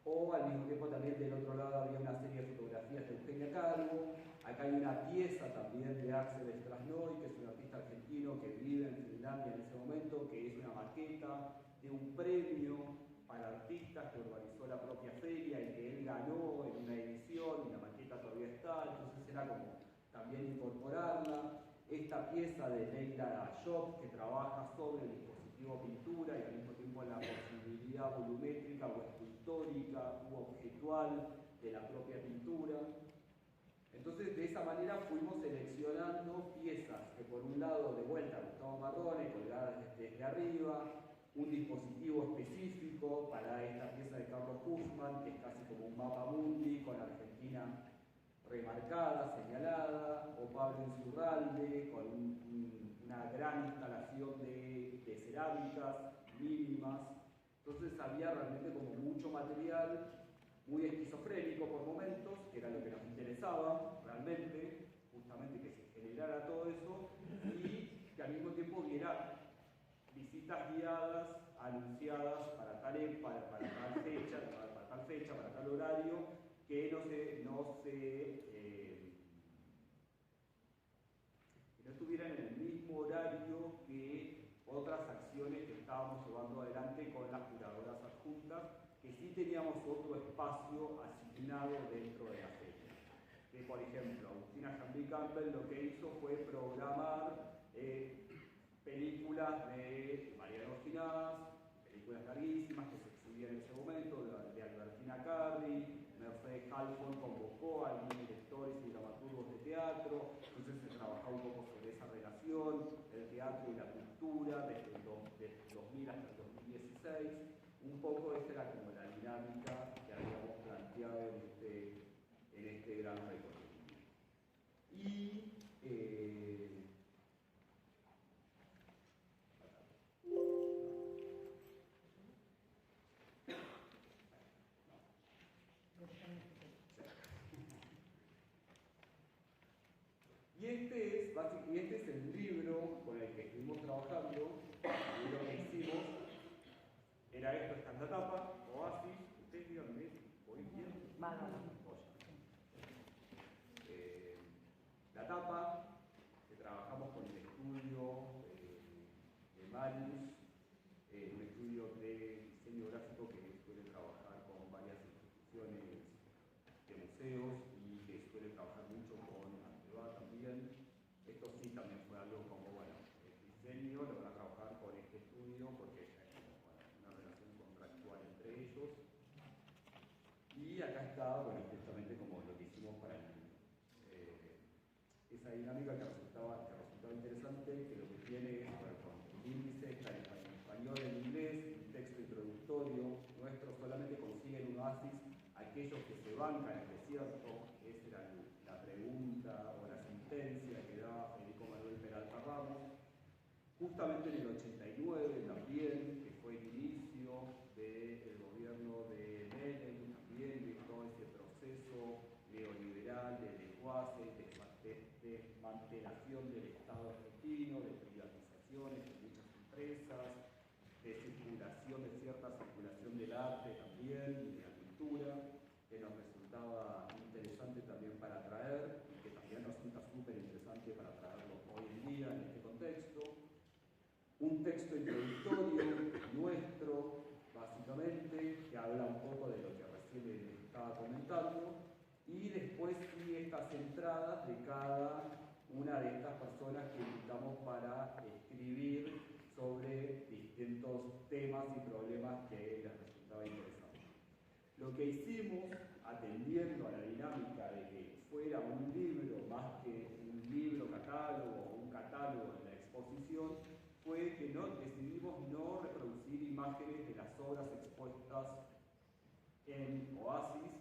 o al mismo tiempo también del otro lado había una serie de fotografías de Eugenia Calvo. Acá hay una pieza también de Axel Strasnoy, que es un artista argentino que vive en Finlandia en ese momento, que es una maqueta de un premio para artistas que organizó la propia feria y que él ganó en una edición, y la maqueta todavía está, entonces era como también incorporarla. Esta pieza de Leila Shop, que trabaja sobre el dispositivo pintura y al mismo tiempo la posibilidad volumétrica o escultórica u objetual de la propia pintura. Entonces, de esa manera fuimos seleccionando piezas que, por un lado, de vuelta, Gustavo Marrone, colgadas desde arriba, un dispositivo específico para esta pieza de Carlos Huffman, que es casi como un mapa mundi con Argentina remarcada, señalada, o Pablo Insurralde, con una gran instalación de cerámicas mínimas. Entonces había realmente como mucho material, muy esquizofrénico por momentos, que era lo que nos interesaba realmente, justamente que se generara todo eso, y que al mismo tiempo hubiera visitas guiadas, anunciadas para tal fecha, para tal horario, que no estuvieran en el mismo horario que otras acciones que estábamos llevando adelante con las curadoras adjuntas, que sí teníamos otro espacio asignado dentro de la feria. Que, por ejemplo, Agustina Jambi Campbell lo que hizo fue programar películas de Mariano Ginás, películas larguísimas que se exhibían en ese momento, de Albertina Carri. Mercedes Halfon convocó a algunos directores y dramaturgos de teatro, entonces se trabajaba un poco sobre esa relación del teatro y la cultura desde el 2000 hasta el 2016. Un poco esta era como la dinámica que habíamos planteado en este gran recorrido. Y Y este es el libro con el que estuvimos trabajando. El libro que hicimos era esto, está en la tapa, Oasis. Ustedes díganme, ¿voy bien? La tapa, que trabajamos con el estudio de Marius, un estudio de diseño gráfico que suele trabajar con varias instituciones de museos y que suele trabajar mucho con Anteba también. Esto sí también fue algo como, bueno, el diseño lo van a trabajar con este estudio porque es como, bueno, una relación contractual entre ellos. Y acá está, bueno, justamente como lo que hicimos para esa dinámica que resultaba interesante, que lo que tiene es, bueno, con el índice, está en español, en inglés, un texto introductorio nuestro, solamente consiguen un oasis aquellos que se bancan el desierto. Esa era la pregunta o la sentencia que da Federico Manuel Peralta Ramos. Justamente en el 89 también, que fue el inicio del gobierno de Menem, también de todo ese proceso neoliberal de desguace, desmantelación del Estado argentino, de privatizaciones de muchas empresas, de cierta circulación del arte también, y de la cultura, que nos resultaba interesante también para traer, y que también nos resulta súper interesante para traerlo hoy en día en este contexto. Un texto introductorio nuestro, básicamente, que habla un poco de lo que recién les estaba comentando, y después sí estas entradas de cada una de estas personas que invitamos para escribir sobre distintos temas y problemas que les resultaba interesante. Lo que hicimos, atendiendo a la dinámica de que fuera un libro más que un libro catálogo o un catálogo en la exposición, fue que decidimos no reproducir imágenes de las obras expuestas en Oasis,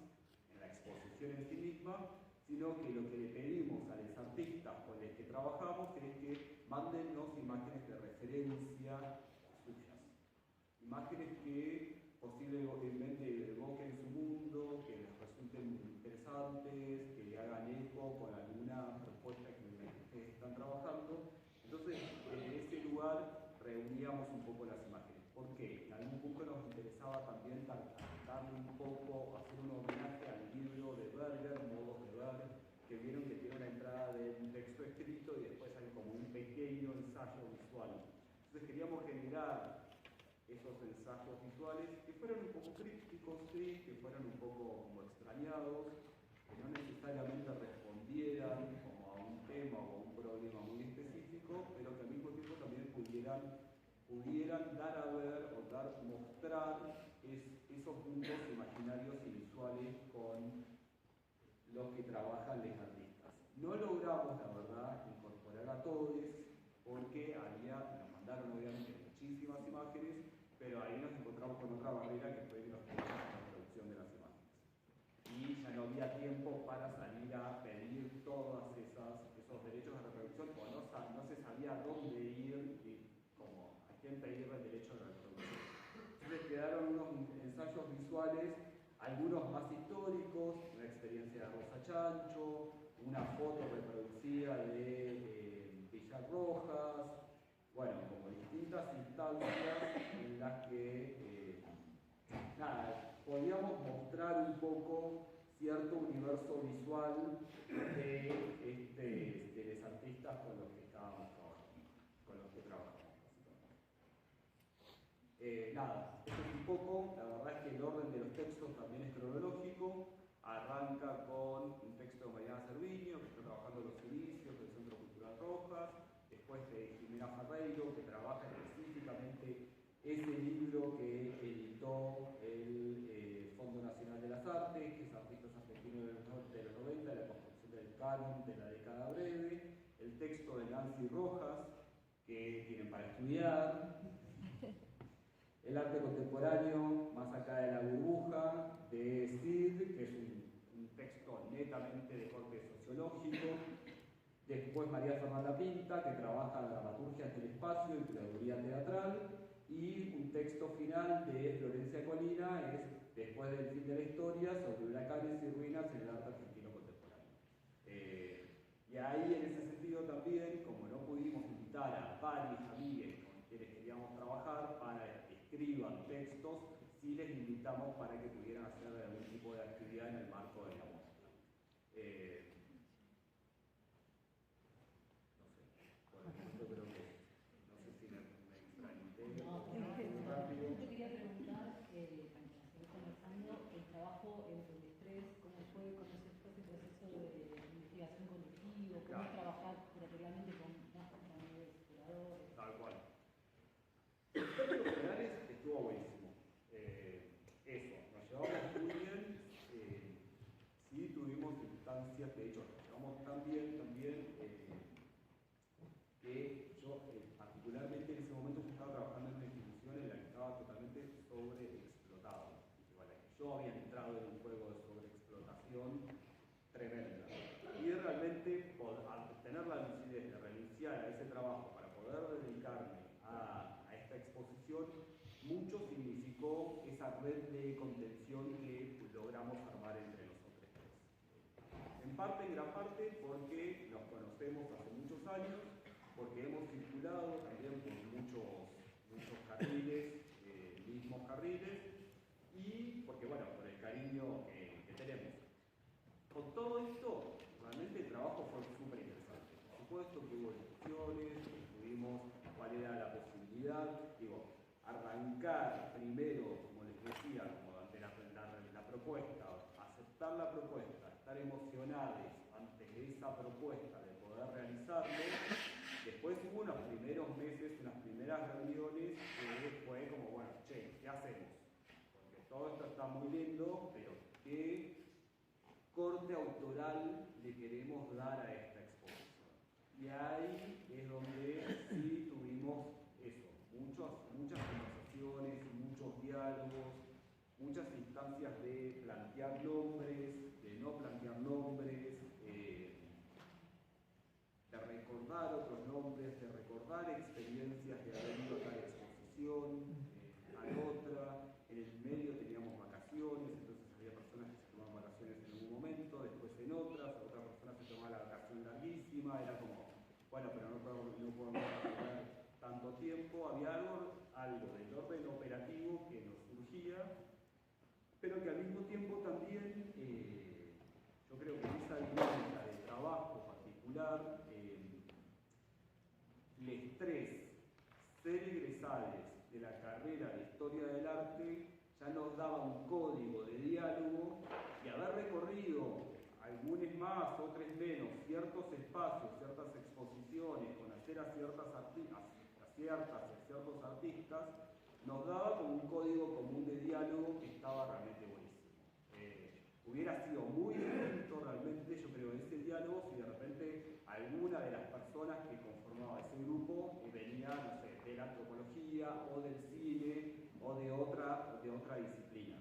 en la exposición en sí misma, sino que lo que le pedimos a los artistas con los que trabajamos es que mándennos imágenes de referencia suyas. Imágenes que posiblemente evoquen su mundo, que les resulten interesantes, que le hagan eco con alguna propuesta que ustedes están trabajando. Entonces, en ese lugar reuníamos un poco las imágenes. ¿Por qué? En algún punto nos interesaba también darle un poco, hacer un homenaje al libro de Berger, Modos de Ver, que vieron que tiene una entrada de un texto escrito y después hay como un pequeño ensayo visual. Entonces queríamos generar esos ensayos visuales que fueran un poco crípticos, sí, que fueran un poco como extrañados, que no necesariamente respondieran como a un tema o a un problema muy específico, pero que al mismo tiempo también pudieran dar a ver o mostrar esos mundos imaginarios y visuales con los que trabajan los artistas. No logramos, la verdad, incorporar a todos, porque nos mandaron obviamente muchísimas imágenes, pero ahí nos encontramos con otra barrera que fue que nos quedamos con la producción de las imágenes. Y ya no había tiempo para salir a pedir todos esos derechos de reproducción, o no se sabía dónde ir y como a quién pedir el derecho de reproducción. Entonces quedaron unos ensayos visuales, algunos más históricos, una experiencia de Rosa Chancho, una foto reproducida de Villar Rojas, bueno, como distintas instancias en las que podíamos mostrar un poco cierto universo visual de los artistas con los que estábamos trabajando, con los que trabajamos. Esto es un poco, la verdad es que el orden de los textos también es cronológico. Arranca con un texto de Mariana Cerviño, que está trabajando los inicios del Centro Cultural Rojas, después de Jimena Ferreiro, que trabaja específicamente ese libro que editó el Fondo Nacional de las Artes, que es Artistas Argentinos de los 90, la construcción del canon de la década breve, el texto de Nancy Rojas, que tienen para estudiar, el arte contemporáneo, más acá de la burbuja, de Sid, que es un texto netamente de corte sociológico. Después María Fernanda Pinta, que trabaja en dramaturgia del espacio y teoría teatral. Y un texto final de Florencia Colina es Después del fin de la historia, sobre huracanes y ruinas en el arte argentino contemporáneo. Y ahí, en ese sentido, No sé, por el momento creo que, no sé si me extrañé No, muy rápido. yo te quería preguntar, para seguir conversando, el trabajo entre el estrés, cómo fue ese proceso de investigación colectiva, cómo Claro. trabajar curatorialmente con más compañeros curadores. Tal cual. En términos generales estuvo buenísimo. Eso, nos llevamos muy bien. Sí tuvimos instancias, de hecho, nos llevamos tan bien también que yo particularmente en ese momento yo estaba trabajando en una institución en la que estaba totalmente sobreexplotado. Igual que yo había entrado en un juego de sobreexplotación tremenda. Y realmente al tener la lucidez de renunciar a ese trabajo para poder dedicarme a esta exposición, mucho significó esa red de contención que logramos armar entre nosotros tres. En parte, en gran parte, porque nos conocemos hace muchos años, porque hemos circulado también por muchos carriles, mismos carriles, y porque, bueno, por el cariño que tenemos. Con todo esto, realmente el trabajo fue súper interesante. Por supuesto que hubo discusiones, estuvimos cuál era la posibilidad, arrancar primero, como les decía, como ante la propuesta, aceptar la propuesta, estar emocionados ante esa propuesta de poder realizarlo. Después hubo unos primeros meses, unas primeras reuniones que fue como, bueno, che, ¿qué hacemos? Porque todo esto está muy lindo, pero ¿qué corte autoral le queremos dar a esta exposición? Y ahí es donde sí tuvimos eso, muchas conversaciones, muchos diálogos, muchas instancias de plantear nombres, de no plantear nombres, de recordar otros nombres, de recordar experiencias de haber ido a tal exposición, a otra. En el medio teníamos vacaciones, entonces había personas que se tomaban vacaciones en un momento, después en otras personas se tomaban la vacación larguísima, era como, bueno, pero no podemos tener tanto tiempo. Había algo del orden operativo que nos surgía, pero que al mismo tiempo también, yo creo que esa dinámica de trabajo particular, el estrés, ser egresales de la carrera de Historia del Arte, ya nos daba un código de diálogo y haber recorrido, algunos más, otros menos, ciertos espacios, ciertas exposiciones, conocer a ciertos artistas, nos daba como un código común de diálogo que estaba realmente buenísimo. Hubiera sido muy distinto realmente, yo creo, ese diálogo si de repente alguna de las personas que conformaba ese grupo venía, no sé, de la antropología o del cine o de otra disciplina.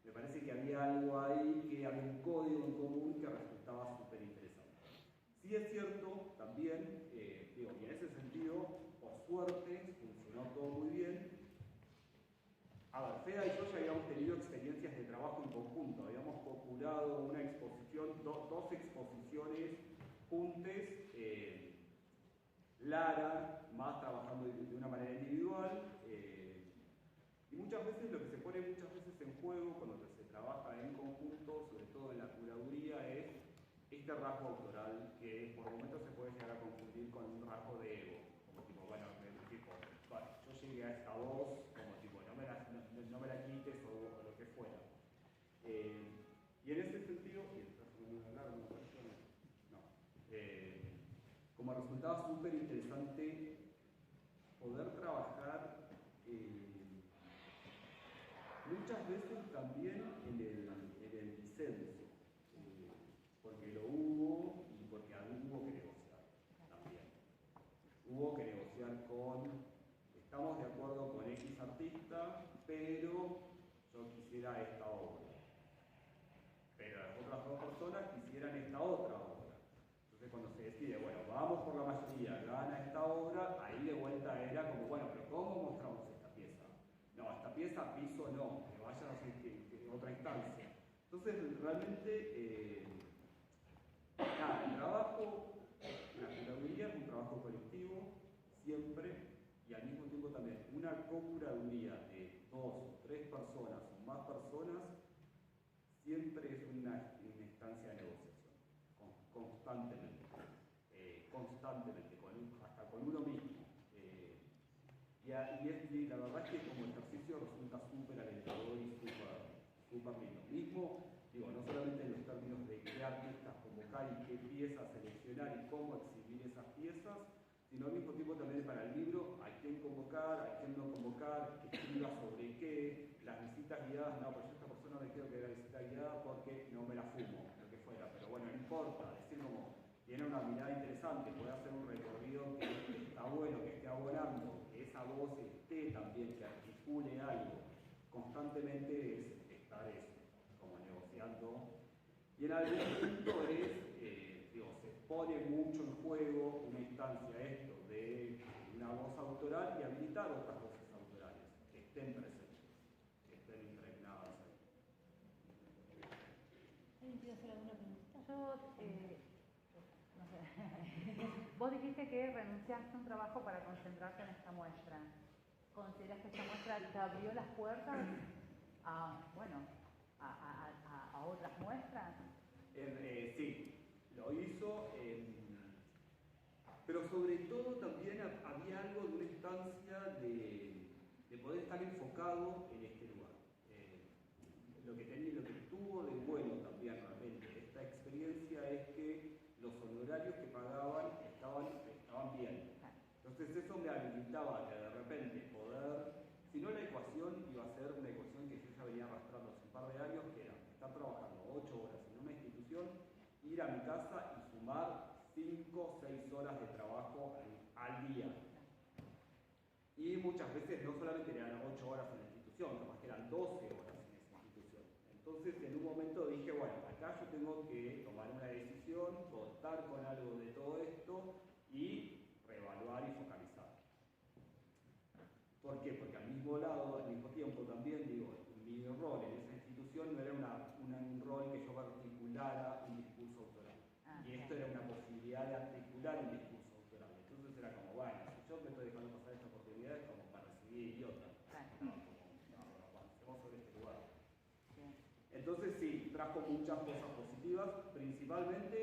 Me parece que había algo ahí, que había un código en común que resultaba súper interesante. Sí es cierto también, y en ese sentido, por suerte, funcionó todo muy bien. A ver, Feda y yo ya habíamos tenido experiencias de trabajo en conjunto, habíamos populado una exposición, dos exposiciones juntas, Lara, más trabajando de una manera individual, y muchas veces lo que se pone en juego cuando se trabaja en conjunto, sobre todo en la curaduría, es este rasgo autoral que por momentos se puede llegar a confundir con un rasgo de ego, como tipo, bueno, yo llegué a esta voz, como tipo, no me la quites o lo que fuera. Y en ese sentido, como resultado súper interesante poder trabajar muchas veces también en el disenso, porque lo hubo y porque hubo que negociar también. Hubo que negociar estamos de acuerdo con X artista, pero yo quisiera esta obra. Pero las otras dos personas quisieran esta otra obra. Entonces cuando se decide, bueno, vamos por la mayoría, gana esta obra, ahí de vuelta era como, bueno, pero ¿cómo mostramos esta pieza? No, esta pieza piso no, que vaya a otra instancia. Entonces realmente, el trabajo, la curaduría es un trabajo colectivo, siempre, y al mismo tiempo también una co-curaduría de 2 o 3 personas o más personas, siempre es una instancia de negociación. constantemente, hasta con uno mismo. Y la verdad es que como ejercicio resulta súper alentador y súper lindo. Mismo, digo, no solamente en los términos de qué artistas convocar y qué piezas seleccionar y cómo exhibir esas piezas, sino al mismo tiempo también para el libro, a quién convocar, a quién no convocar, que escriba sobre qué, las visitas guiadas, no, pero yo a esta persona le quiero que haga visita guiada porque no me la fumo, lo que fuera, pero bueno, no importa, decir como, tiene una mirada interesante, puede hacer un recorrido que está bueno, que esté abonando, que esa voz esté también, que articule algo, constantemente es estar eso, como negociando, y en algún punto se pone mucho en juego una instancia esto de una voz autoral y habilitar otras voces autorales que estén presentes, que estén impregnadas ahí. ¿Alguien quiere hacer alguna pregunta? No sé. Vos dijiste que renunciaste a un trabajo para concentrarte en esta muestra. ¿Consideras que esta muestra te abrió las puertas a otras muestras? Sí, lo hizo, pero sobre todo también había algo de una instancia de poder estar enfocado en este lugar. Lo que tuvo de bueno también realmente esta experiencia es que los honorarios que pagaban estaban bien. Entonces eso me habilitaba que de repente poder, si no la ecuación iba a ser una ecuación que yo ya venía arrastrando hace un par de años, que era estar trabajando 8 horas en una institución, ir a mi casa y sumar 5 o 6 horas de trabajo al día. Y muchas veces no solamente eran 8 horas en la institución, capaz que eran 12 horas en esa institución. Entonces en un momento dije, bueno, acá yo tengo que tomar una decisión, contar con algo de todo esto y reevaluar y focalizar. ¿Por qué? Porque al mismo tiempo también digo, mi rol en esa institución no era un rol que yo articulara un discurso autoral. Y esto era una posibilidad de articular un discurso autoral. Entonces era como, bueno, si yo me estoy dejando pasar esta oportunidad es como para recibir idiota. Avancemos sobre este lugar. Entonces sí, trajo muchas cosas positivas, principalmente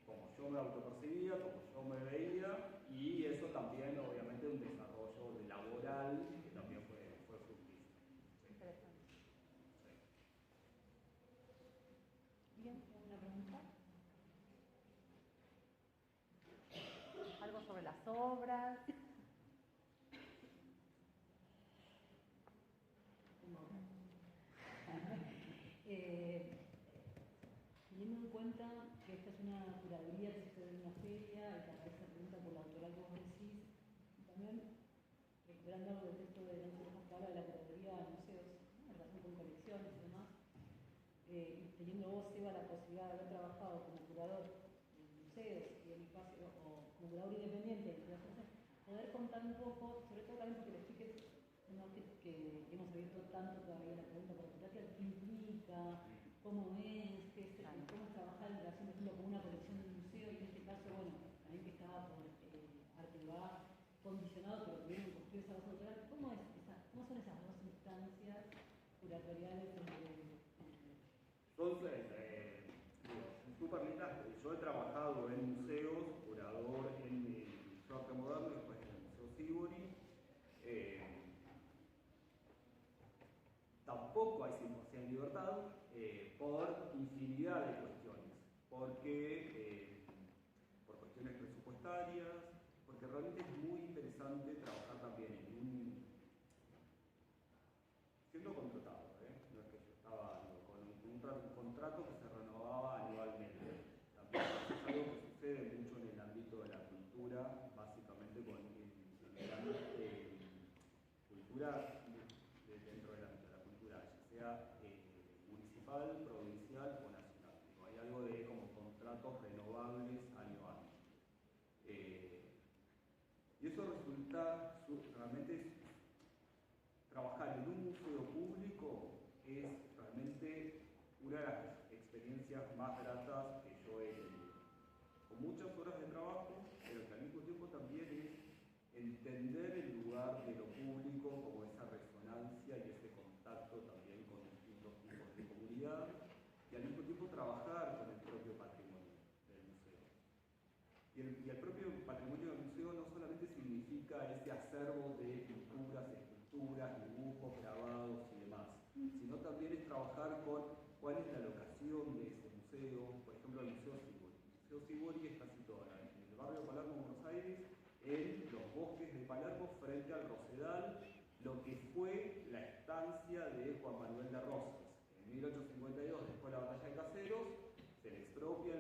como yo me autopercibía, como yo me veía, y eso también obviamente un desarrollo laboral que también fue fructífero. Sí. Interesante. Sí. Bien, ¿una pregunta? ¿Algo sobre las obras? Teniendo en cuenta que esta es una curaduría que sucede en una feria, y que a veces pregunta por la autoral que vos decís, y también recuperando algo del texto de Nancy Rojas que habla de la curaduría de museos, ¿no? En relación con colecciones y demás, y teniendo vos, Eva, la posibilidad de haber trabajado como curador en museos y en espacio, o como curador independiente, poder contar un poco, sobre todo también porque los chiques, ¿no? que hemos abierto tanto todavía la pregunta por la qué implica, cómo es, cómo es trabajar en relación, por ejemplo, con una colección de un museo, y en este caso, bueno, también que estaba por Arte Urbá condicionado, pero tuvieron que construir esa base autoral. ¿Cómo son esas dos instancias curatoriales Son súper lindas. Yo he trabajado en museos, curador en el Museo Arte Moderno, después en el Museo Sívori. Tampoco hay 100% libertad por infinidad de cuestiones, porque por cuestiones presupuestarias, porque realmente es muy interesante trabajar también siendo contratado, no es que yo estaba con un contrato que se renovaba anualmente. También es algo que sucede mucho en el ámbito de la cultura, básicamente con el ámbito de cultura dentro del ámbito de la cultura, ya sea municipal, provincial o nacional. Hay algo de como contratos renovables año a año. Y eso resulta, realmente trabajar en un museo público es realmente una de las experiencias más gratas que yo he tenido. Con muchas horas de trabajo, pero que al mismo tiempo también es entender el lugar de lo público como esa resonancia y ese contacto también con distintos tipos de comunidad y al mismo tiempo trabajar con el propio patrimonio del museo. Y el propio patrimonio del museo no solamente significa ese acervo de pinturas, esculturas, dibujos, grabados y demás, sino también es trabajar con cuál es la locación de ese museo. Por ejemplo, el Museo Sivori. El Museo Sivori está situado en el barrio de Palermo, Buenos Aires, en los bosques de Palermo, frente al Rosedal, lo que fue la estancia de Juan Manuel de Rosas. En 1852, después de la batalla de Caseros, se le expropia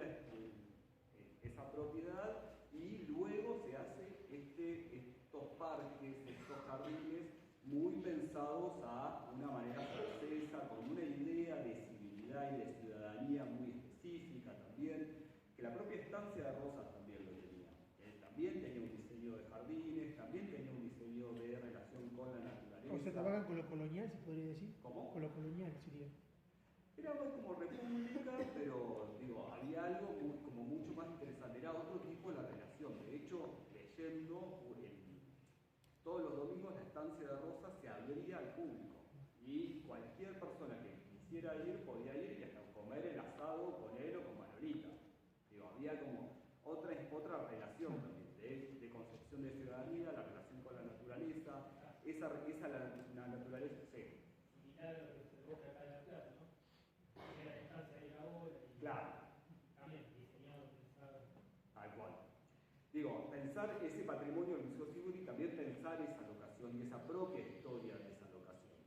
esa propiedad y luego se hace estos parques, estos jardines muy pensados a una manera francesa, con una idea de civilidad y de ciudadanía muy específica también, que la propia estancia de Rosas también lo tenía. Él también tenía un diseño de jardines, también tenía un diseño de relación con la naturaleza. O sea, trabajan con lo colonial, se podría decir. ¿Cómo? Con lo colonial sería. Era más como república, pero digo, había algo como mucho más interesante, era otro tipo de la relación. De hecho, leyendo, todos los domingos la estancia de Rosas se abría al público y cualquier persona que quisiera ir podía ir y hasta comer el asado con él o con Manolita. Digo, había como otra relación también de concepción de ciudadanía, la relación con la naturaleza, la naturaleza, sí. Similar a lo que se busca acá en La Plata, ¿no? Era la estancia de la obra y Claro. también diseñado, pensado. Tal cual. Digo, pensar ese patrimonio del Museo Sivori, también pensar esa locación y esa propia historia de esa locación.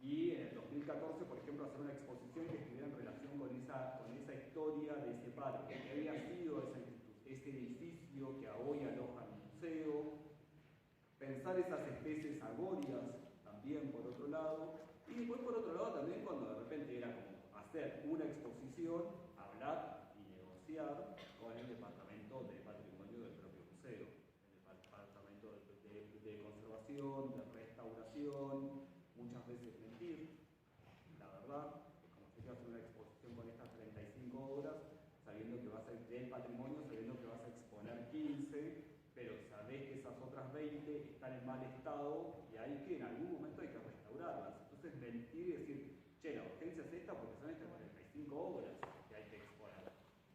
Y en el 2014, por ejemplo, hacer una exposición que estuviera en relación con esa historia de ese parque, que había sido ese edificio que hoy aloja el museo. Pensar esas especies arbóreas también, por otro lado. Y después, por otro lado, también cuando de repente era como hacer una exposición, hablar y negociar con el Departamento de Patrimonio del propio museo, el Departamento de Conservación, de Restauración, muchas veces mentir, la verdad, es como si quieras hacer una exposición con estas 35 obras, sabiendo que vas a del patrimonio, sabiendo que vas a exponer 15, pero sabés que esas otras 20 están en mal estado y hay que en algún momento hay que restaurarlas. Entonces mentir y decir, che, la urgencia es esta porque son estas 45 obras que hay que exponer.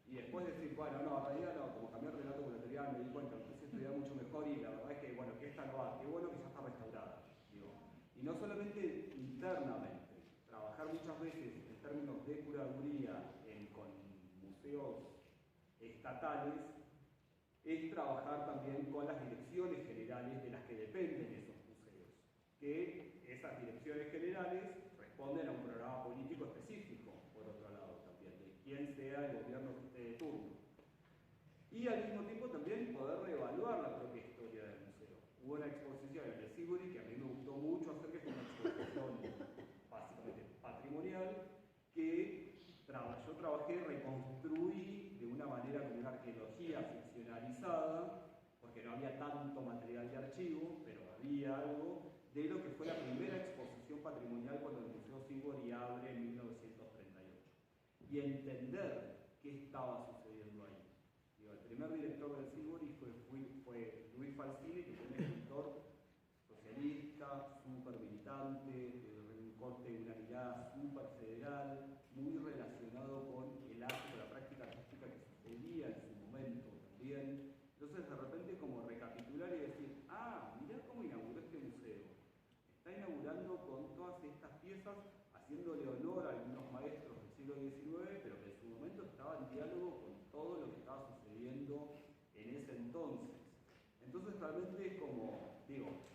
Y después decir, bueno, no, en realidad no, como cambié el relato curatorial me di cuenta que se estudiaba mucho mejor y la verdad es que, bueno, que esta no va, qué bueno que ya está restaurada. Digo. Y no solamente internamente, trabajar muchas veces en términos de curaduría con museos estatales, es trabajar también con las direcciones generales de las que dependen esos museos, que esas direcciones generales responden a un programa político específico, por otro lado también, de quién sea el gobierno que esté de turno. Y al mismo tiempo también poder reevaluar la propia historia del museo. Hubo una exposición en el Sivori que a mí me gustó mucho hacer, que fue una exposición básicamente patrimonial, que yo trabajé, reconstruí de una manera como una arqueología ficcionalizada, porque no había tanto material de archivo, pero había algo de lo que fue la primera exposición patrimonial cuando el Museo Sivori abre en 1938. Y entender qué estaba sucediendo ahí. Digo, el primer director del Sivori fue Luis Falsini, que fue un escritor socialista, súper militante, de un corte de una mirada súper federal, muy relacionado con el arte, la práctica artística que sucedía en su momento también. Entonces, de repente, como recapitular y decir, mirá cómo inauguró este museo. Está inaugurando con todas estas piezas, haciéndole honor a algunos maestros del siglo XIX, pero que en su momento estaba en diálogo con todo lo que estaba sucediendo en ese entonces. Entonces, realmente es como, digo,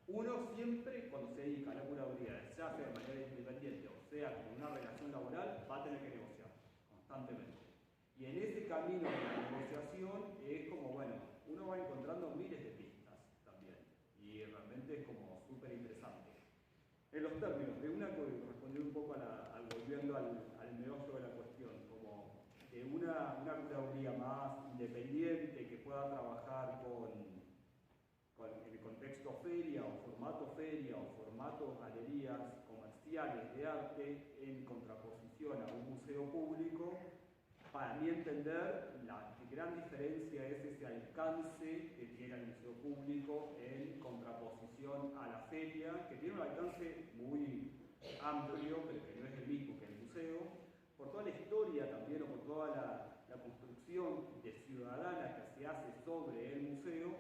uno siempre, cuando se dedica a la curaduría, ya sea de manera independiente o sea con una relación laboral, va a tener que negociar constantemente. Y en ese camino de la negociación es como, bueno, uno va encontrando miles de pistas también. Y realmente es como súper interesante. En los términos de respondiendo un poco volviendo al meollo de la cuestión, como de una curaduría más independiente que pueda trabajar en el contexto feria o formato galerías comerciales de arte en contraposición a un museo público, para mí entender la gran diferencia es ese alcance que tiene el museo público en contraposición a la feria, que tiene un alcance muy amplio, pero que no es el mismo que el museo, por toda la historia también, o por toda la construcción de ciudadana que hacía se hace sobre el museo,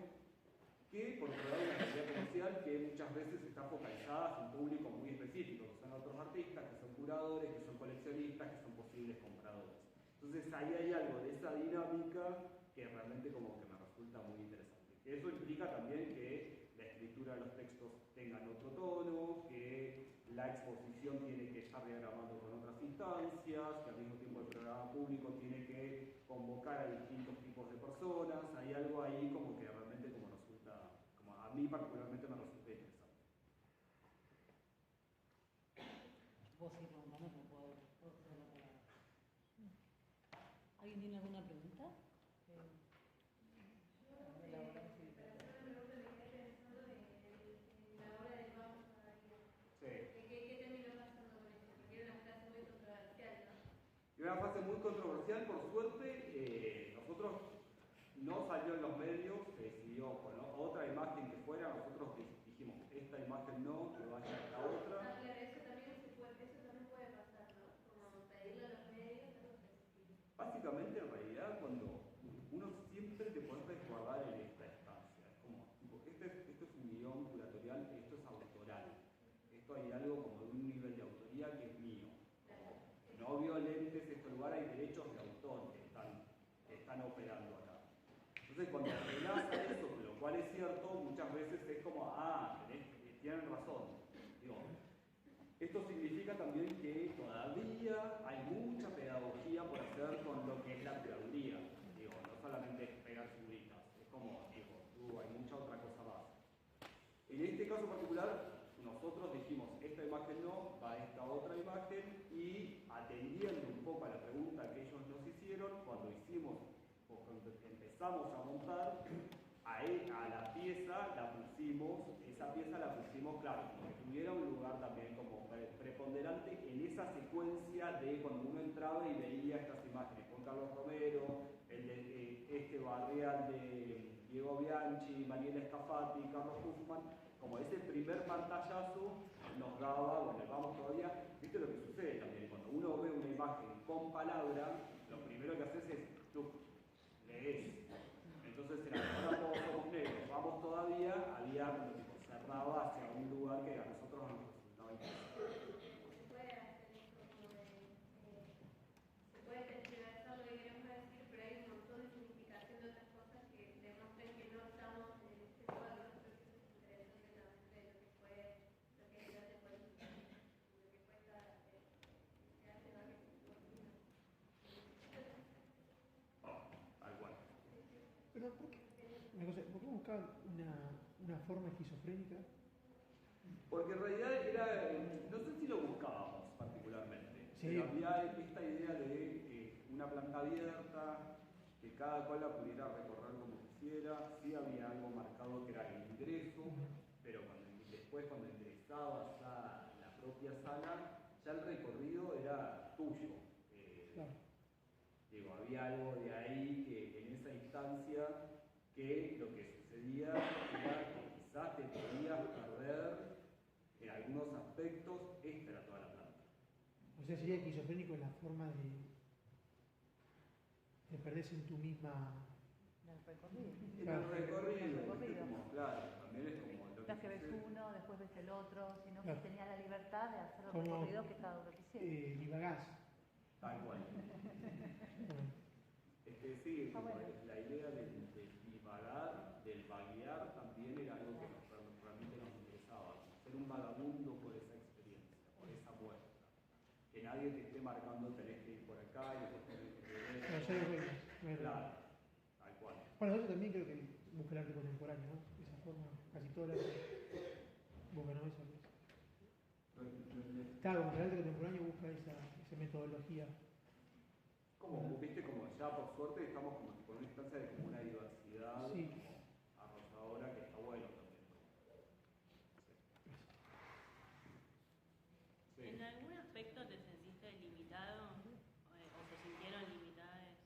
que por otro lado una actividad comercial que muchas veces está focalizada en un público muy específico, que son otros artistas, que son curadores, que son coleccionistas, que son posibles compradores. Entonces ahí hay algo de esa dinámica que realmente como que me resulta muy interesante. Eso implica también que la escritura de los textos tengan otro tono, que la exposición tiene que estar diagramando con otras instancias, que al mismo tiempo el programa público tiene que convocar a distintos tipos de personas. Hay algo ahí como que realmente como resulta, como a mí particularmente me resulta interesante. Vos sí, preguntame, no puedo hacer la palabra. ¿Alguien tiene alguna pregunta? Y una fase muy controversial, por suerte, nosotros no salió en los medios, se decidió con otra imagen que fuera, nosotros dijimos, esta imagen no, que vaya a la otra. Eso también puede pasar, ¿no? Como pedirle a los medios. Básicamente, en realidad, cuando uno siempre te puede resguardar en esta instancia, es como, tipo, esto es un guión curatorial, esto es autoral, esto hay algo como de un nivel de autoría que es mío. No violentes este lugar, hay derechos de autor que están operando acá. Entonces, cuando apelás a eso, lo cual es cierto, muchas veces es como, tienen razón. Digo, esto significa también que todavía hay mucha pedagogía por hacer con lo que es la curaduría. Digo, no solamente es pegar figuritas, es como, hay mucha otra cosa más. En este caso particular, nosotros dijimos, esta imagen no, va a esta otra imagen, y atendiendo un poco a la pregunta que ellos nos hicieron, cuando empezamos a montar, a la pieza esa pieza la pusimos, claro, como que tuviera un lugar también como preponderante en esa secuencia de cuando uno entraba y veía estas imágenes, Juan Carlos Romero, este barrial de Diego Bianchi, Mariela Scafati, Carlos Huffman, como ese primer pantallazo nos daba, bueno, vamos todavía, viste lo que sucede también, cuando uno ve una imagen con palabra, lo primero que haces es, tú lees. Entonces, ahora todos somos negros, vamos todavía, había como tipo cerraba hacia un lugar que a nosotros nos resultaba interesante. Se puede hacer esto como se puede tergiversar lo que queremos decir, pero hay un montón de significación de otras cosas que demuestran que no estamos en este lugar. Yo creo que eso es interesante también de lo que fue, lo que es el arte político, lo que fue esta arte político. Tal cual. Pero ¿por qué buscaban una forma esquizofrénica? Porque en realidad no sé si lo buscábamos particularmente, sí. Pero había esta idea de una planta abierta, que cada cual la pudiera recorrer como quisiera, sí había algo marcado que era el ingreso, pero después cuando ingresabas a la propia sala, ya el recorrido era tuyo. Claro. Digo, había algo de ahí que en esa instancia que lo que sucedía era que quizás te podías perder en algunos aspectos, esta era toda la planta. O sea, sería esquizofrénico en la forma de perderse en tu misma... Del recorrido. En el recorrido, como, claro, también es como lo No es que ves uno, después ves el otro, sino que claro. tenía la libertad de hacer los Como, recorridos que cada uno quisiera. Divagás. Tal cual. Sí, Ah, bueno. la idea del divagar, del vaguear, también era algo que realmente nos interesaba. Ser un vagabundo por esa experiencia, por esa muestra. Que nadie te esté marcando, tenés que ir por acá y después tenés que ir por claro, tal cual. Bueno, eso también creo que busca el arte contemporáneo, ¿no? Esa forma, casi todas las busca, ¿no? Eso. Claro, como que el arte contemporáneo busca esa metodología. Como, viste, como ya por suerte estamos como con una instancia de como una diversidad sí. arrolladora que está bueno también. Sí. ¿En algún aspecto te sentiste limitado o se sintieron limitadas?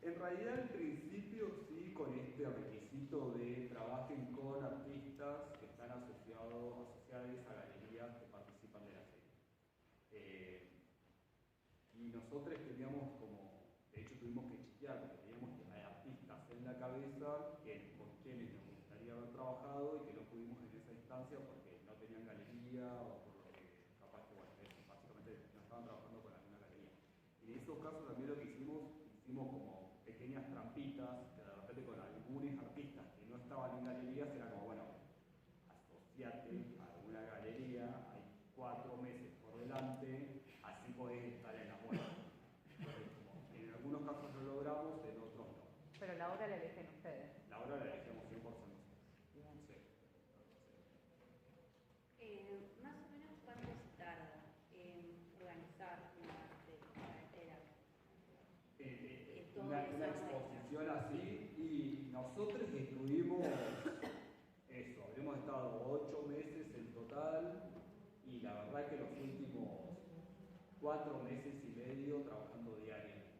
En realidad, al principio sí, con este requisito de trabajen con artistas que están asociadas a galerías que participan de la serie. Y nosotros teníamos como, de hecho tuvimos que chequear, porque teníamos que hay artistas en la cabeza con quienes nos gustaría haber trabajado y que no pudimos en esa instancia porque no tenían galería o por lo que capaz que, bueno, básicamente no estaban trabajando con alguna galería. Y en esos casos también lo que hicimos como pequeñas trampitas, que de repente con algunos artistas que no estaban en galerías era como, bueno, asociate a alguna galería, hay 4 meses por delante, así podés estar en la muestra. En algunos casos lo logramos, en otros no. Pero la obra la eligen ustedes. La obra la elegimos 100%. Bien. Sí. Más o menos cuánto se tarda en organizar una carretera. Una exposición así, y nosotros estuvimos eso, habremos estado 8 meses en total, y la verdad que los últimos 4 meses y medio trabajando diariamente,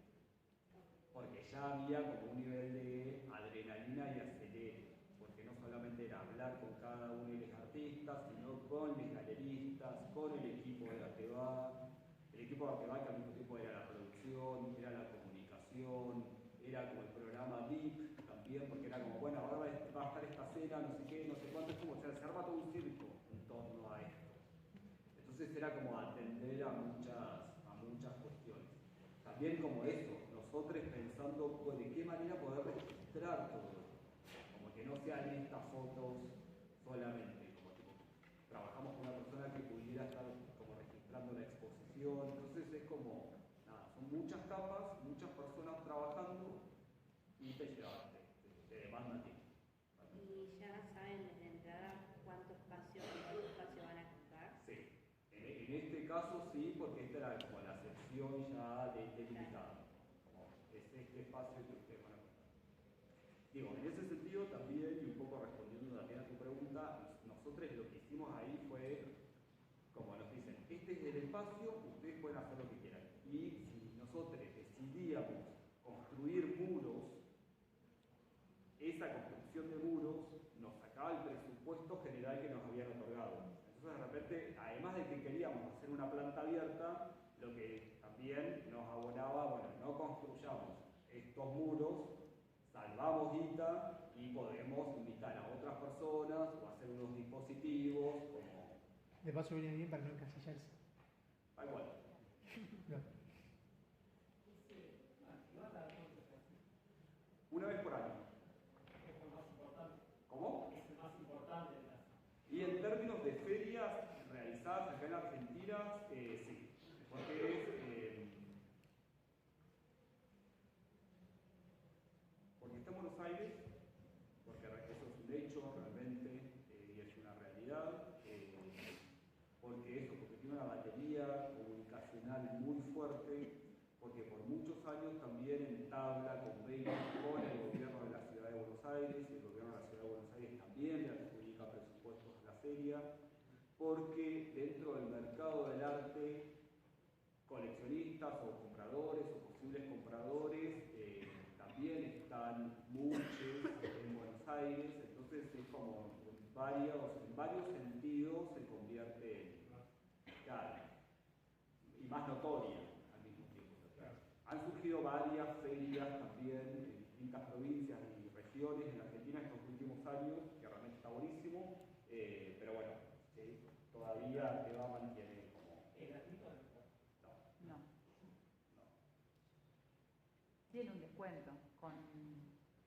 porque ya había como un nivel de adrenalina y acelere, porque no solamente era hablar con cada uno de los artistas, sino con los galeristas, con el equipo de Arteba, el equipo de Arteba que al mismo tiempo era la producción, era la comunicación, era como el programa VIP también, porque era como, bueno, ahora va a estar esta cena, no sé qué, no sé cuánto, es como, o sea, se arma todo un circo en torno a esto. Entonces era como atender a muchas cuestiones. También como eso, nosotros pensando de qué manera poder registrar todo esto. Como que no sean estas fotos solamente, como tipo, trabajamos con una persona que pudiera estar como registrando la exposición. Entonces es como, nada, son muchas capas, muchas personas trabajando y te demandan tiempo. ¿Y ya saben desde entrada cuánto espacio van a contar? Sí. En este caso sí, porque esta era como la sección ya delimitada. Como es este espacio que ustedes van a contar. Digo, en ese sentido también, y un poco respondiendo también a tu pregunta, nosotros lo que hicimos ahí fue, como nos dicen, este es el espacio, ustedes pueden hacer lo que quieran. Y si nosotros decidíamos construir muros, esa construcción de muros nos sacaba el presupuesto general que nos habían otorgado. Entonces de repente, además de que queríamos hacer una planta abierta, lo que también nos abonaba, bueno, no construyamos estos muros, salvamos guita y podemos invitar a otras personas o hacer unos dispositivos como... De paso viene bien para no encasillarse. Tal cual. No. Una vez por año. Es el más importante. ¿Cómo? Es el más importante de las. Y en términos de ferias realizadas acá en Argentina, sí. Porque está en Buenos Aires, porque eso es un hecho realmente y es una realidad, porque tiene una batería comunicacional muy fuerte, porque por muchos años también entabla convenios con el gobierno de la Ciudad de Buenos Aires, y el gobierno de la Ciudad de Buenos Aires también le adjudica presupuestos a la feria, porque dentro del mercado del arte, coleccionistas o compradores o posibles compradores también están muchos en Buenos Aires, entonces es como en varios sentidos se convierte en claro, y más notoria al mismo tiempo. Han surgido varias ferias también en distintas provincias y regiones en Argentina en estos últimos años, que realmente está buenísimo, pero bueno, todavía Arteba mantiene como... ¿Es gratuito? No. Tiene un descuento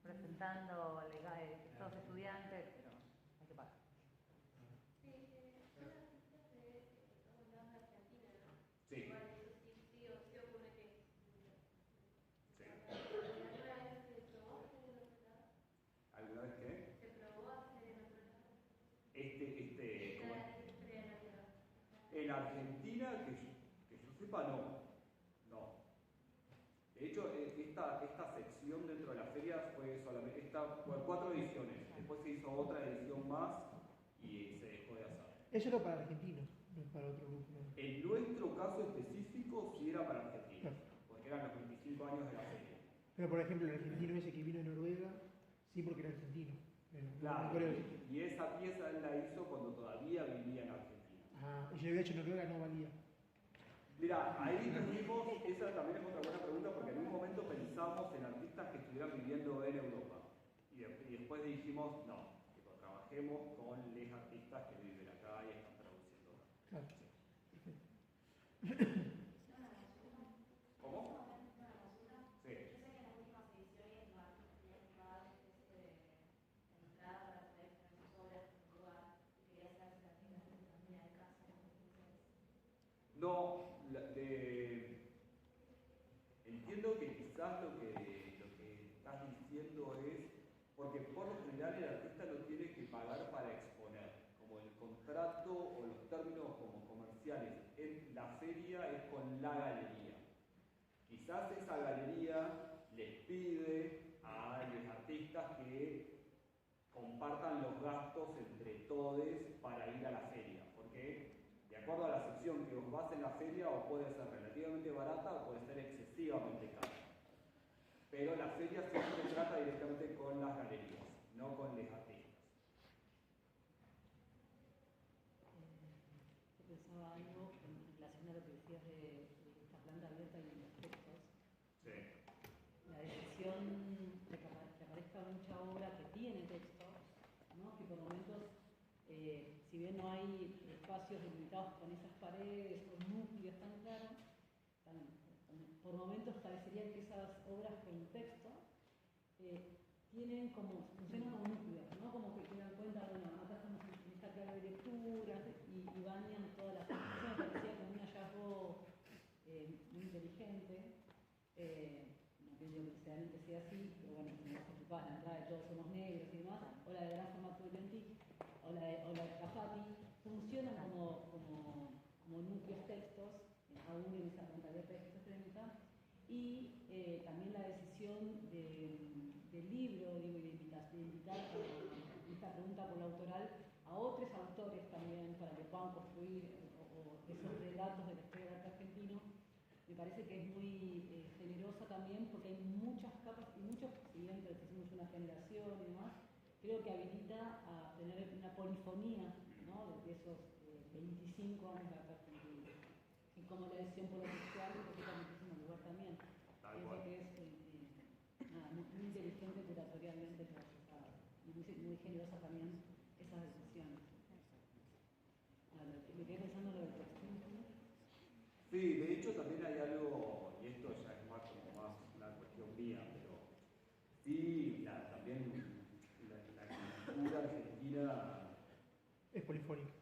presentando todos estudiantes, pero hay que pagar. Sí, son artistas de todos lados de Argentina, ¿no? Sí. Igual eso sí ocurre que... Sí. ¿Alguna vez se probó hacer en otro lado? ¿Alguna vez qué? ¿Se probó hacer en otro lado? En Argentina, que yo sepa, no. De hecho, esta sección dentro de las ferias fue solamente, fue 4 ediciones. Después se hizo otra edición más y se dejó de hacer. Eso era para argentinos, no es para otro grupo. ¿No? En nuestro caso específico sí era para argentinos, porque eran los 25 años de la feria. Pero por ejemplo, el argentino ese que vino de Noruega, sí porque era argentino. Claro, y esa pieza él la hizo cuando todavía vivía en Argentina. Ah, y yo había hecho en Noruega, no valía. Mira, ahí tuvimos, esa también es otra buena pregunta, porque en un momento pensamos en artistas que estuvieran viviendo en Europa. después dijimos, no, tipo, trabajemos con los artistas que viven acá y están traduciendo acá. Claro. ¿Cómo? Sí. No, entiendo que quizás lo que estás diciendo es, porque por lo general el artista no tiene que pagar para exponer, como el contrato o los términos como comerciales en la feria es con la galería. Quizás esa galería les pide a los artistas que compartan los gastos entre todos para ir a la feria, porque de acuerdo a la sección que os vas en la feria, o puede ser relativamente barata o puede ser excesivamente cara. Pero la feria siempre trata directamente con las galerías, no con los artistas. Yo pensaba algo en relación a lo que decías de esta planta abierta y los textos. Sí. La decisión de que aparezca mucha obra que tiene textos, ¿no? Que por momentos, si bien no hay espacios delimitados con esas paredes o núcleos tan claros, por momentos parecería que esas obras con texto funcionan como núcleos, ¿no? Como que se dan cuenta, bueno, acá estamos en esta clave de lectura y bañan toda la construcción. Me parecía como un hallazgo muy inteligente. No creo que necesariamente sea así, pero bueno, si nos ocupás la entrada de Todos Somos Negros y demás, o la de Gran Formato de Lentic, o la de Cafati, funcionan como núcleos textos, aún en esa planta abierta de esquizofrénica, y también la decisión del libro, digo, y de invitar esta pregunta por la autoral a otros autores también para que puedan construir esos relatos de la historia del arte argentino. Me parece que es muy generosa también porque hay muchas capas y muchos, si bien pertenecemos a una generación y demás, creo que habilita a tener una polifonía, ¿no? De esos 25 años de arte argentino. Y como la decisión por lo sexual ocupa muchísimo lugar también. Pienso que es muy inteligente curatorialmente procesada y muy generosa también esas decisiones. Me quedé pensando en lo del textil. Sí, de hecho también hay algo, y esto ya es más una cuestión mía, pero sí, también la cultura argentina es polifónica.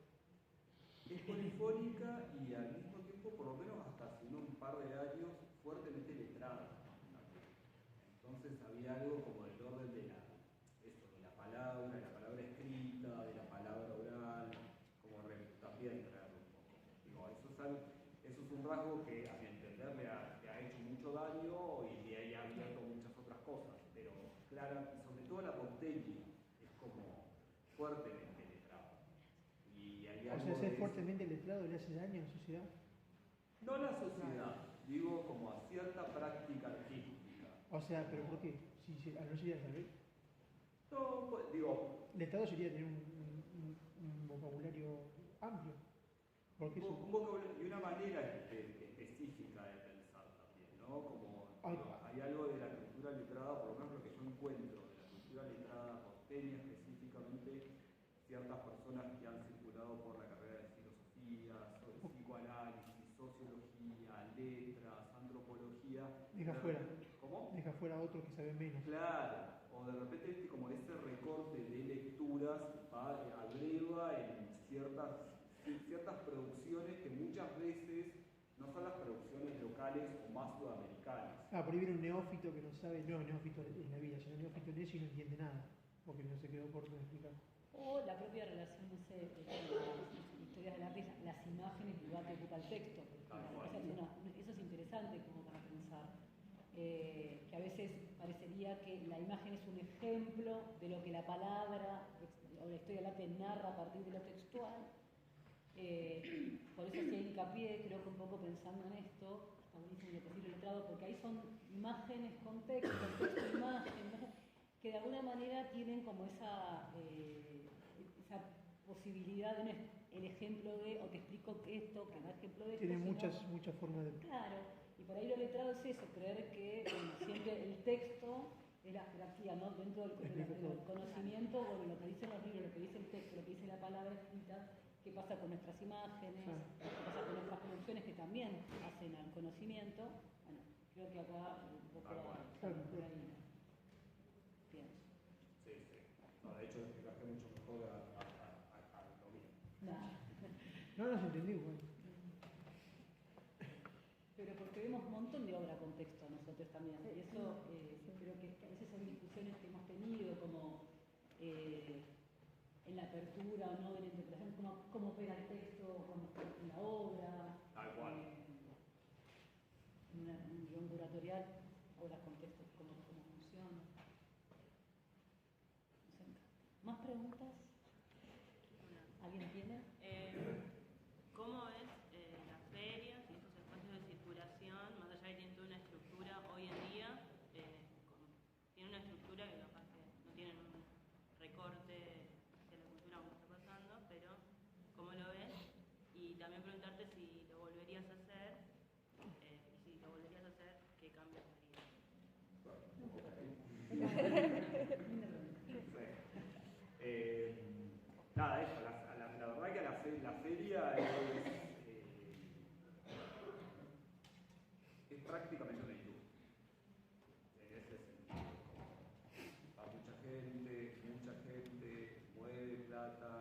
Es polifónica y al mismo tiempo, por lo menos hasta hace un par de años, fuertemente letrada. Entonces había algo como del orden de la palabra escrita, de la palabra oral, como también traerlo un poco. Digo, eso es un rasgo que a mi entender le ha hecho mucho daño y le ha abierto muchas otras cosas, pero claro, y sobre todo la porteña es como fuertemente letrada. Y hay O sea, ser fuertemente letrado le hace daño a la sociedad. No a la sociedad, digo como a cierta práctica artística. O sea, pero ¿por qué? ¿No sería al revés? No, pues, digo... Letrado sería tener un vocabulario amplio. Porque un vocabulario y una manera específica de pensar también, ¿no? Como hay algo de la cultura letrada, por lo menos lo que yo encuentro de la cultura letrada porteña específicamente, ciertas personas que han circulado por la carrera de filosofía, psicoanálisis, sociología, letras, antropología. Deja fuera. ¿Cómo? Deja fuera a otros que saben menos. Claro, o de repente como ese recorte de lecturas abreva en ciertas producciones que muchas veces no son las producciones locales o más sudamericanas. Por ahí viene un neófito que no sabe, no neófito en la vida, sino neófito en eso y no entiende nada, porque no se quedó corto de explicar. O la propia relación, no sé, de las historias del arte, las imágenes del lugar que ocupa el texto. Eso es interesante como para pensar. Que a veces parecería que la imagen es un ejemplo de lo que la palabra o la historia del arte narra a partir de lo textual. Por eso hacía hincapié, creo que un poco pensando en esto, está buenísimo lo que decir el letrado, porque ahí son imágenes con texto, imágenes, que de alguna manera tienen como esa posibilidad de el ejemplo de, o te explico esto, que da ejemplo de esto. Tiene muchas formas de... Claro, y por ahí lo letrado es eso, creer que siempre el texto es la jerarquía, ¿no? Dentro del conocimiento, bueno, lo que dicen los libros, lo que dice el texto, lo que dice la palabra escrita, qué pasa con nuestras imágenes, qué pasa con nuestras producciones que también hacen al conocimiento. Bueno, creo que acá un poco por ahí, ¿no? Pienso. Sí, sí. No, de hecho, explicaste mucho mejor a lo mismo. No nos entendimos. Pero porque vemos un montón de obra con texto nosotros también. Y eso creo que a veces son discusiones que hemos tenido como en la apertura o no de la interpretación, cómo opera el texto en la obra. Tal cual. Un guión curatorial, obras con texto, cómo funciona. No sé. ¿Más preguntas? ¿Alguien tiene? ¿Cómo es las ferias y estos espacios de circulación, más allá de que tienen toda una estructura hoy en día, tienen una estructura que capaz que no tienen un recorte hacia la cultura como está pasando, pero ¿cómo lo ves? Y también preguntarte si lo volverías a hacer, y si lo volverías a hacer, ¿qué cambios harías? Nada, eso, la verdad que la feria es prácticamente una industria. En ese sentido, va mucha gente, mueve plata,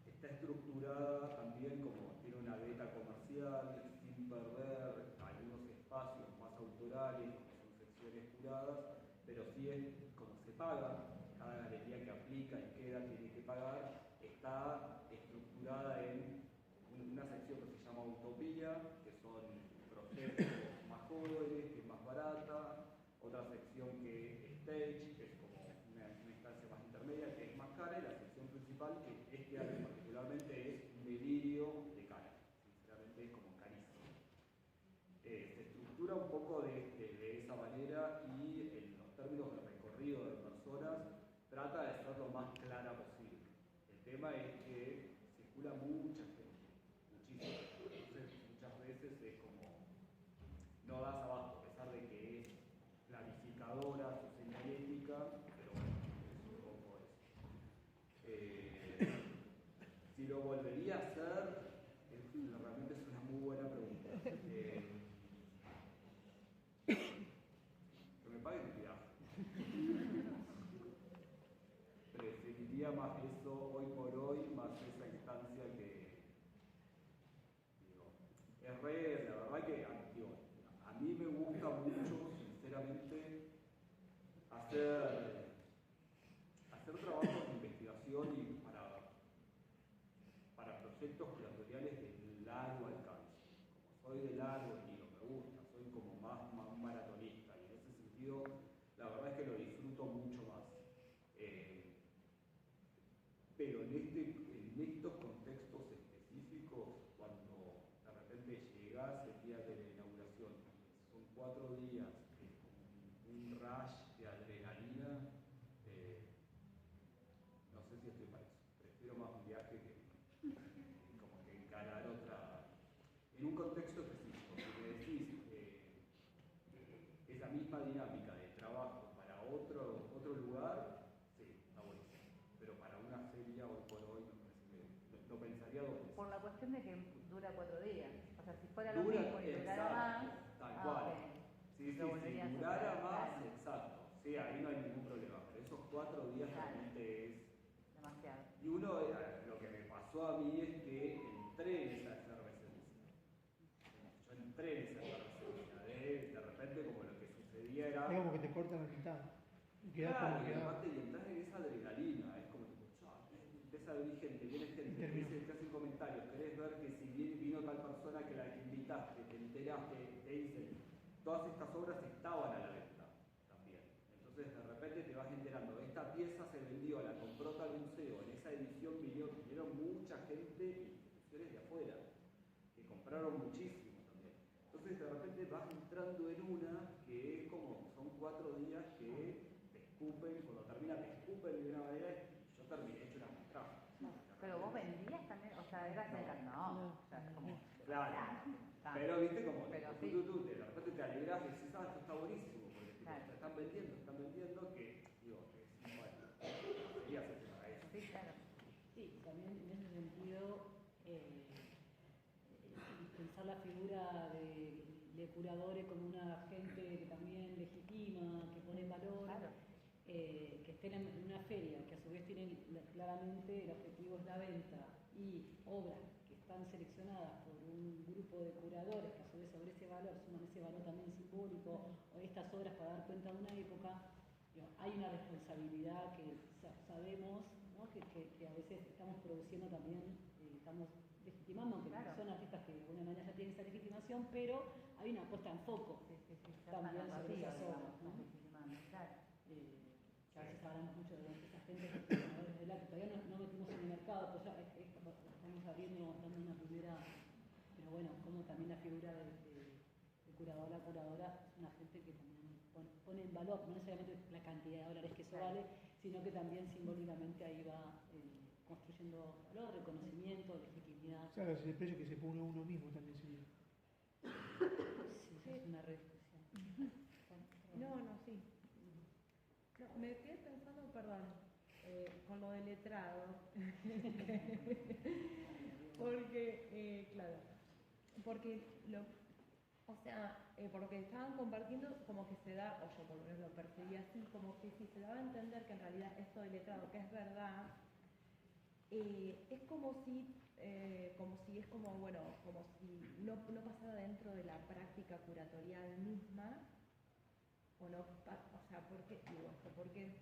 está estructurada también como tiene una beta comercial, sin perder algunos espacios más autorales, como son secciones curadas, pero sí es como se paga, cada galería que aplica y queda tiene que pagar, está estructurada en una sección que se llama Utopía, que son proyectos más jóvenes, que es más barata, otra sección que es Stage, que es como una instancia más intermedia, que es más cara, y la sección principal, que este año particularmente es un delirio de cara, sinceramente es como carísimo. Se estructura un poco de esa manera y en los términos de recorrido de personas trata de ser lo más clara posible. El tema es que circula mucha gente, muchísima. Entonces muchas veces es como no das abasto, a pesar de que es planificadora su señalética, pero bueno, es un poco eso. Si lo volvería a hacer, realmente es una muy buena pregunta. Que me paguen el viaje. Preferiría más eso hoy por hoy, más esa instancia que digo, es re, la verdad que a mí me gusta mucho, sinceramente, hacer trabajos de investigación y para proyectos curatoriales de largo alcance. Como soy de largo estilo, me gusta, soy como más maratonista y en ese sentido la verdad es que lo disfruto mucho más. Pero en estos contextos específicos, cuando de repente llegas el día de la inauguración, son 4 días, es como un rush de adrenalina, no sé si estoy para eso. Prefiero más un viaje que como que encarar otra, en un contexto específico. Si me decís esa misma dinámica de trabajo para otro lugar, sí, está buenísimo. Pero para una feria hoy por hoy me parece que lo pensaría dos veces. Por la cuestión de que dura 4 días. O sea, si fuera lo Dura, mismo y durara exacto, más, tal cual. okay. Sí, Lo si volverías a durara hacer, más, claro. exacto. Sí, ahí no hay ningún problema. Pero esos 4 días Claro. realmente es Demasiado. y uno, lo que me pasó a mí es que entré en esa efervescencia. Yo entré en esa efervescencia. De repente, como lo que sucedía era. Es como que te cortan la mitad. Y quedás Claro, como y quedás. aparte, y entras en esa adrenalina. Es como tipo, empieza a venir gente, viene gente, te hacen comentarios. Querés ver que si vino tal persona que la invitaste, te enteraste, te dicen. Todas estas obras estaban a la venta también. Entonces, de repente te vas enterando. Esta pieza se vendió, la compró tal museo. En esa edición vinieron mucha gente, instituciones de afuera, que compraron muchísimo también. Entonces, de repente vas entrando en una que es como, son 4 días que te escupen, cuando termina te escupen de una manera y yo terminé hecho una metraje. Pero vos vendías también, o sea, eras no. O sea, como, claro. Pero viste como, pero tú, de repente te alegras y decís, esto está buenísimo, porque tipo, Claro. Están vendiendo que, digo, que bueno, sería hacerse para eso. Sí, claro. Sí, también en ese sentido, pensar la figura de curadores como una gente que también legitima, que pone en valor, Claro. que estén en una feria, que a su vez tienen claramente el objetivo es la venta, y obras que están seleccionadas por un grupo de curadores que a su vez sobre ese valor suman ese valor también simbólico, o estas obras para dar cuenta de una época, hay una responsabilidad que sabemos, ¿no? que a veces estamos produciendo también, estamos legitimando, aunque Claro. son artistas que de alguna manera ya tienen esa legitimación, pero hay una puesta en foco también sobre esas obras, ¿no? Claro. Que a veces hablamos mucho de esa gente que todavía no metimos en el mercado, pues ya estamos abriendo, dando una primera, pero bueno, como también la figura de curadora es una gente que también pone en valor, no necesariamente la cantidad de dólares que eso vale, sino que también simbólicamente ahí va construyendo valor, reconocimiento, legitimidad. Claro, es el precio que se pone uno mismo también sería. Sí, es una rediscusión. No, sí. No, me quedé pensando, perdón, con lo del letrado. Porque, claro, porque por lo que estaban compartiendo, como que se da, o yo por lo menos lo percibí así, como que si se daba a entender que en realidad esto del letrado, que es verdad, es como si no pasara dentro de la práctica curatorial misma, o no, o sea, ¿por qué digo esto? Porque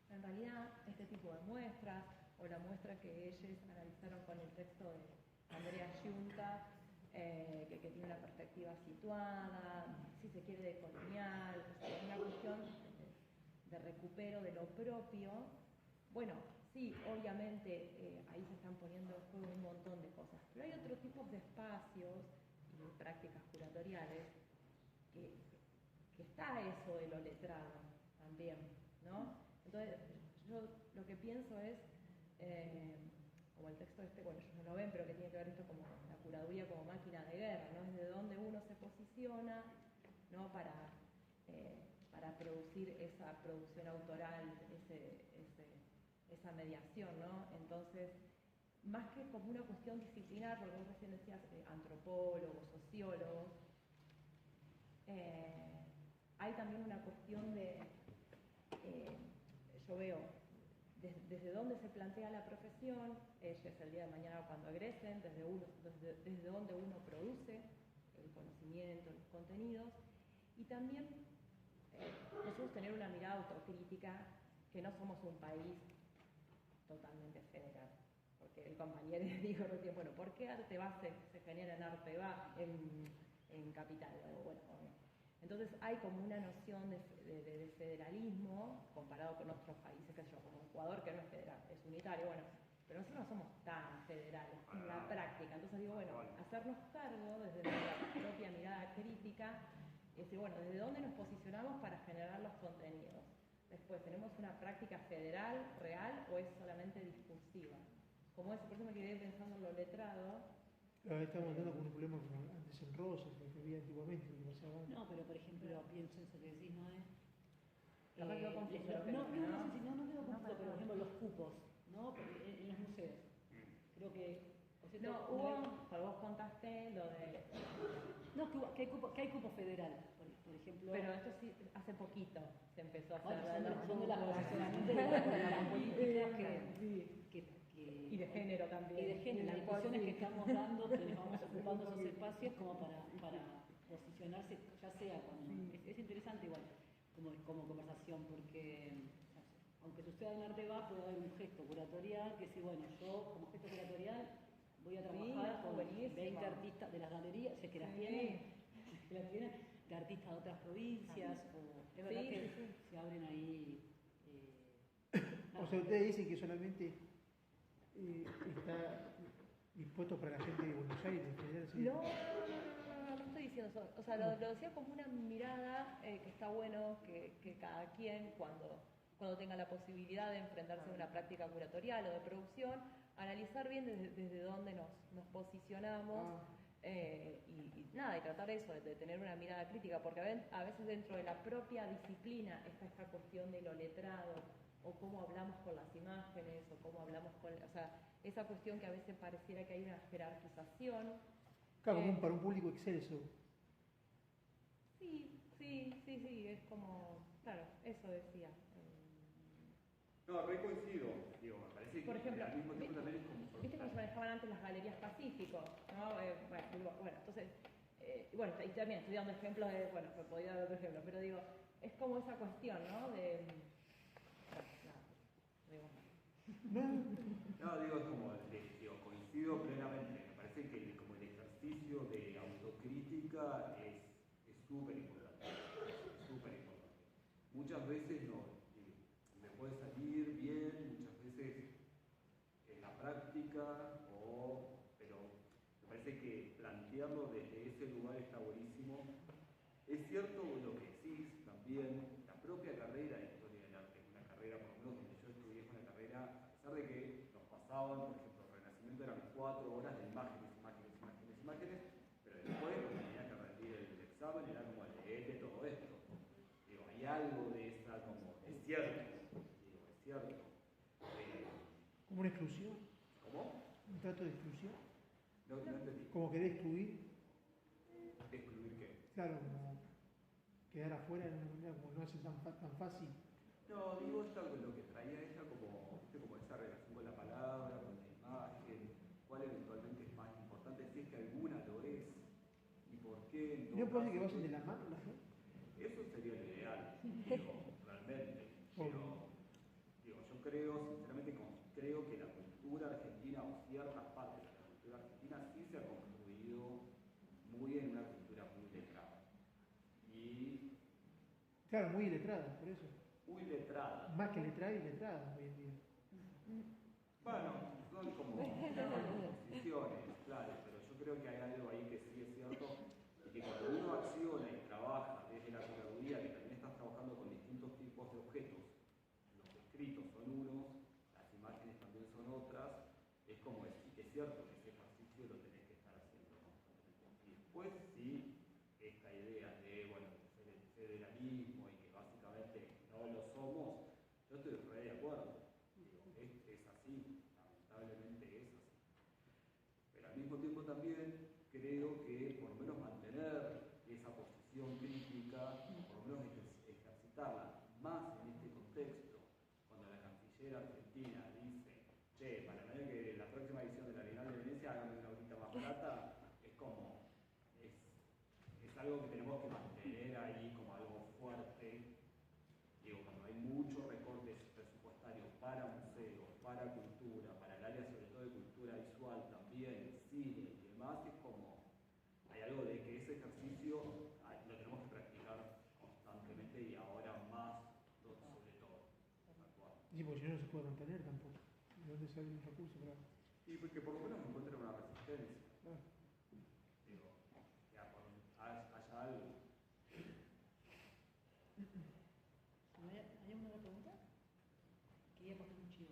en realidad este tipo de muestras, o la muestra que ellos analizaron con el texto de Andrea Giunta, que tiene una perspectiva situada, si se quiere decolonial, o sea, una cuestión de recupero de lo propio. Bueno, sí, obviamente ahí se están poniendo en juego un montón de cosas, pero hay otros tipos de espacios y prácticas curatoriales que está eso de lo letrado también, ¿no? Entonces, yo lo que pienso es, como el texto bueno, ellos no lo ven, pero que tiene que ver esto como la curaduría como máquina de guerra, ¿no? Es de donde uno se posiciona, ¿no? Para producir esa producción autoral, esa mediación, ¿no? Entonces, más que como una cuestión disciplinar, porque vos recién decías antropólogos, sociólogos, hay también una cuestión de, yo veo, desde dónde se plantea la profesión, ellos el día de mañana cuando egresen, desde dónde uno produce el conocimiento, los contenidos, y también nosotros tener una mirada autocrítica, que no somos un país totalmente federal. Porque el compañero dijo recién, bueno, ¿por qué Arte Va se genera en Arte Va en Capital? Bueno, entonces hay como una noción de federalismo comparado con otros países, qué sé yo, como Ecuador, que no es federal, es unitario, bueno, pero nosotros no somos tan federales en la práctica. Entonces digo, bueno, hacernos cargo desde nuestra propia mirada crítica, y decir, bueno, ¿desde dónde nos posicionamos para generar los contenidos? Después, ¿tenemos una práctica federal, real, o es solamente discursiva? Como eso, por eso me quedé pensando en lo letrado. Ahora estamos andando con un problema como antes en Rosas, lo que había antiguamente, lo que pasaba antes. No, pero por ejemplo, pienso eso que decís, ¿no? Capaz quedó confuso lo que no dije, ¿no? quedo confuso, pero por ejemplo los cupos, ¿no? En los museos. Creo que... No, vos contaste lo de... No, que hay cupo federal, por ejemplo. Pero esto sí, hace poquito se empezó a hacer. Bueno, son de las posicionamientos de las políticas y de género también. Y de género, las discusiones que estamos dando, quienes vamos ocupando esos espacios como para posicionarse, ya sea con... Es interesante igual como conversación, porque aunque suceda en Arte Va, puede haber un gesto curatorial que sí, bueno, yo como gesto curatorial voy a trabajar con 20 artistas de las galerías, sé que las tienen, de artistas de otras provincias, o es verdad que se abren ahí... O sea, ustedes dicen que solamente está dispuesto para la gente de Buenos Aires, en general, ¿sí? No estoy diciendo eso. O sea, lo decía como una mirada que está bueno que cada quien, cuando tenga la posibilidad de enfrentarse a una práctica curatorial o de producción, analizar bien desde dónde nos posicionamos Y nada, y tratar eso, de tener una mirada crítica, porque a veces dentro de la propia disciplina está esta cuestión de lo letrado, o cómo hablamos con las imágenes, o cómo hablamos con... O sea, esa cuestión que a veces pareciera que hay una jerarquización. Claro, como para un público excelso. Sí, es como... Claro, eso decía. No, re coincido. Digo, me parece que Por ejemplo, al mismo tiempo también es como... ¿viste cómo se manejaban antes las galerías Pacífico? ¿No? Bueno, entonces... bueno, y también estoy dando ejemplos de... Bueno, me podría dar otro ejemplo, pero digo, es como esa cuestión, ¿no? De... No, digo, es como, digo, coincido plenamente. Me parece que como el ejercicio de autocrítica es súper importante. Es súper importante. Muchas veces no, me puede salir bien, muchas veces en la práctica, pero me parece que plantearlo desde ese lugar está buenísimo. Es cierto lo que decís también, la propia carrera de Historia del Arte es una carrera, por lo menos donde yo estudié, es una carrera, a pesar de que nos pasaban, por ejemplo, el Renacimiento eran 4 horas de imágenes, pero después cuando tenía que rendir el examen era como leete todo esto. Digo, hay algo de esa, como, es cierto, digo, es cierto. ¿Como una exclusión? ¿Cómo? ¿Un trato de exclusión? No entendí. ¿Como querer excluir? ¿Excluir qué? Claro, como quedar afuera de una manera como no hace tan fácil. No, digo esto, lo que traía ella como, ¿viste? Como esa relación con la palabra, con la imagen, cuál eventualmente es más importante, si es que alguna lo es, y por qué. ¿No puede que vayan de la mano las dos? Eso sería lo ideal, digo, realmente. Pero, digo, yo creo, sinceramente, creo que la cultura argentina, o ciertas partes de la cultura argentina, sí se ha construido muy en una cultura muy letrada. Y... Claro, muy iletrada, por eso. Muy letrada. Más que letrada y letrada hoy en día. Bueno, son como posiciones, claro, pero yo creo que hay algo ahí que sí es cierto, y que cuando uno acciona y trabaja desde la curaduría, que también estás trabajando con distintos tipos de objetos, los escritos son unos, las imágenes también son otras, es como es cierto que ese ejercicio lo tenés que estar haciendo constantemente. Y después sí, esta idea de, bueno, el federalismo y que básicamente no lo somos, yo estoy re de acuerdo. Es así, lamentablemente es así. Pero al mismo tiempo también creo que por lo menos mantener esa posición crítica, por lo menos ejercitarla más en este contexto, cuando la canciller argentina dice, che, para que la próxima edición de la Bienal de Venecia háganme una horita más barata, es como, es algo que tenemos que mantener ahí como algo fuerte. Digo, cuando hay muchos recortes presupuestarios para museos, para cultura, para el área sobre todo de cultura visual también, cine y demás, es como, hay algo de que ese ejercicio lo tenemos que practicar constantemente y ahora más sobre todo. Sí, porque si no, no se puede mantener tampoco. ¿De dónde sale el recurso para...? Y porque por lo menos encuentren una resistencia. Ah. Digo, que haya algo. ¿Hay alguna otra pregunta? Quería poner un chivo.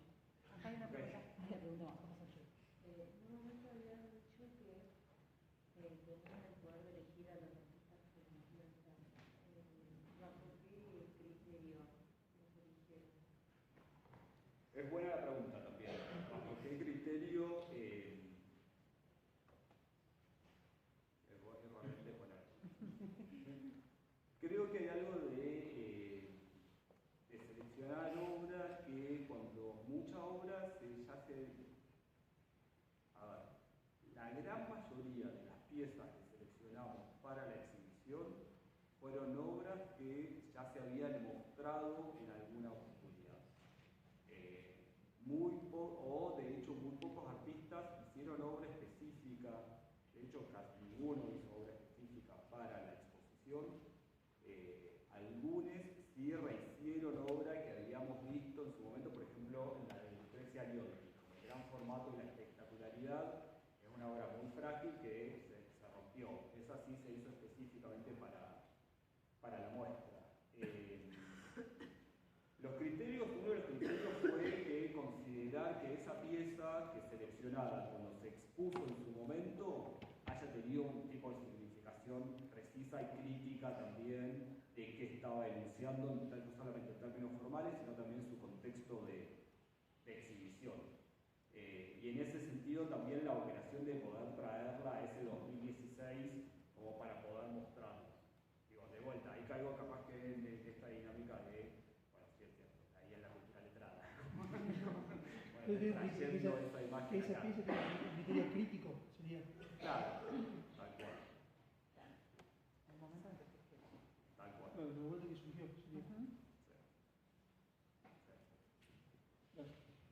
Acá hay una pregunta. Una pregunta más, vamos a hacer. En un momento habías dicho que tenían el poder de elegir a los artistas que quisieran estar. ¿Bajo qué criterio los eligieron? Es buena la pregunta también. ¿Bajo qué criterio? Es realmente buena. Creo que hay algo de seleccionar obras que cuando muchas obras ya se... A ver, la gran mayoría de las piezas que seleccionamos para la exhibición fueron obras que ya se habían mostrado en alguna oportunidad. O de hecho muy pocos artistas hicieron obra específica, de hecho casi ninguno hizo obra específica para la exposición. Algunos sí rehicieron obra que habíamos visto en su momento, por ejemplo, en la de Lucrecia Liotti, con el gran formato y la espectacularidad, es una obra muy frágil que se rompió. Esa sí se hizo específicamente para la muestra. Los criterios, uno de los criterios fue que considerar que esa pieza que seleccionada cuando se expuso en su momento haya tenido defensa y crítica también de qué estaba denunciando, no solamente en términos formales, sino también en su contexto de exhibición. Y en ese sentido también la operación de poder traerla a ese 2016 como para poder mostrarla. Digo, de vuelta, ahí caigo capaz que en esta dinámica de, bueno, sí es cierto, ahí en la cultura letrada. Bueno, trayendo esa imagen esa acá. pieza tiene un criterio crítico, sería. Claro, tal cual. El momento en que surgió. Tal cual. Bueno, el momento que surgió, sería.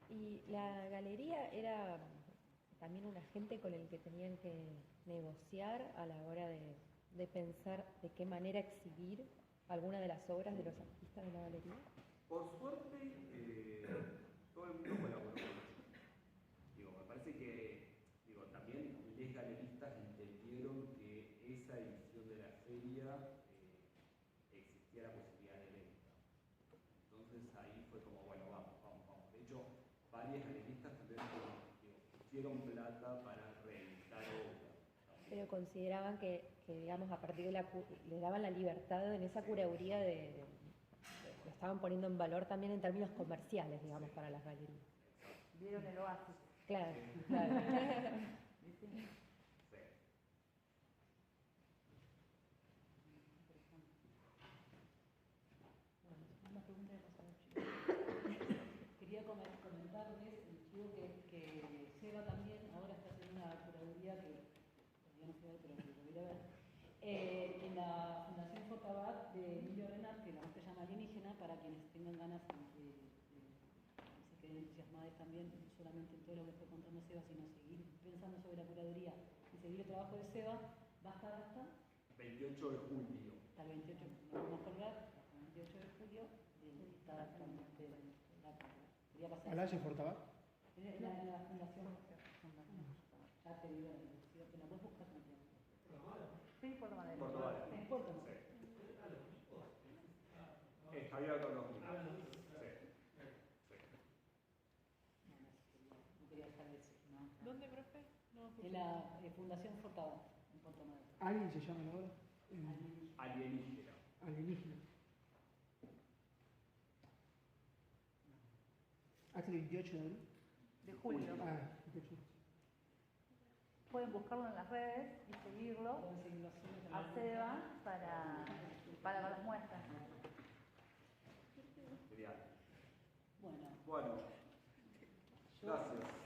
Y la galería era también un agente con el que tenían que negociar a la hora de pensar de qué manera exhibir alguna de las obras de los artistas de la galería. Por suerte, todo el mundo colaboró mucho. Digo, me parece que también los galeristas entendieron que esa edición de la feria existía la posibilidad de venta. Entonces ahí fue como, bueno, vamos. De hecho, varios galeristas también pusieron plata para reeditar obras. Pero consideraban que digamos, a partir de le daban la libertad en esa curaduría lo estaban poniendo en valor también en términos comerciales, digamos, para las galerías. Vieron el oasis. Claro. ¿Viste? Sí. Bueno, una pregunta de pasado, chicos. Quería comentarles, digo que Seba también ahora está haciendo una curaduría que todavía no fui a ver, pero lo voy a ver, en la Fundación Fortabat de Emilio Renat, que la muestra se llama Alienígena, para quienes tengan ganas de se queden entusiasmadas también, no solamente en todo lo que fue contando Seba, sino seguir pensando sobre la curaduría y seguir el trabajo de Seba, va a estar hasta 28 de julio. hasta el 28, lo vamos a colgar, hasta el 28 de julio, está actualmente la quería pasar. ¿Alaje Fortabat? En la fundación. Ya te digo, te la puedes buscar también. Sí, Puerto Madero. Puerto Madero. En Puerto Madero. Sí. Está abierto a los niños. No quería dejar de decir, ¿no? ¿Dónde, profe? No, En la Fundación Fortabat, en Puerto Madero. ¿Alguien se llama la obra? Alienígena. Alienígena. Hasta el 28 de abril. De julio. Ah, 28. Pueden buscarlo en las redes y seguirlo Pueden seguirlo así, a Seba para ver las muestras. Genial. Bueno, Bueno, gracias.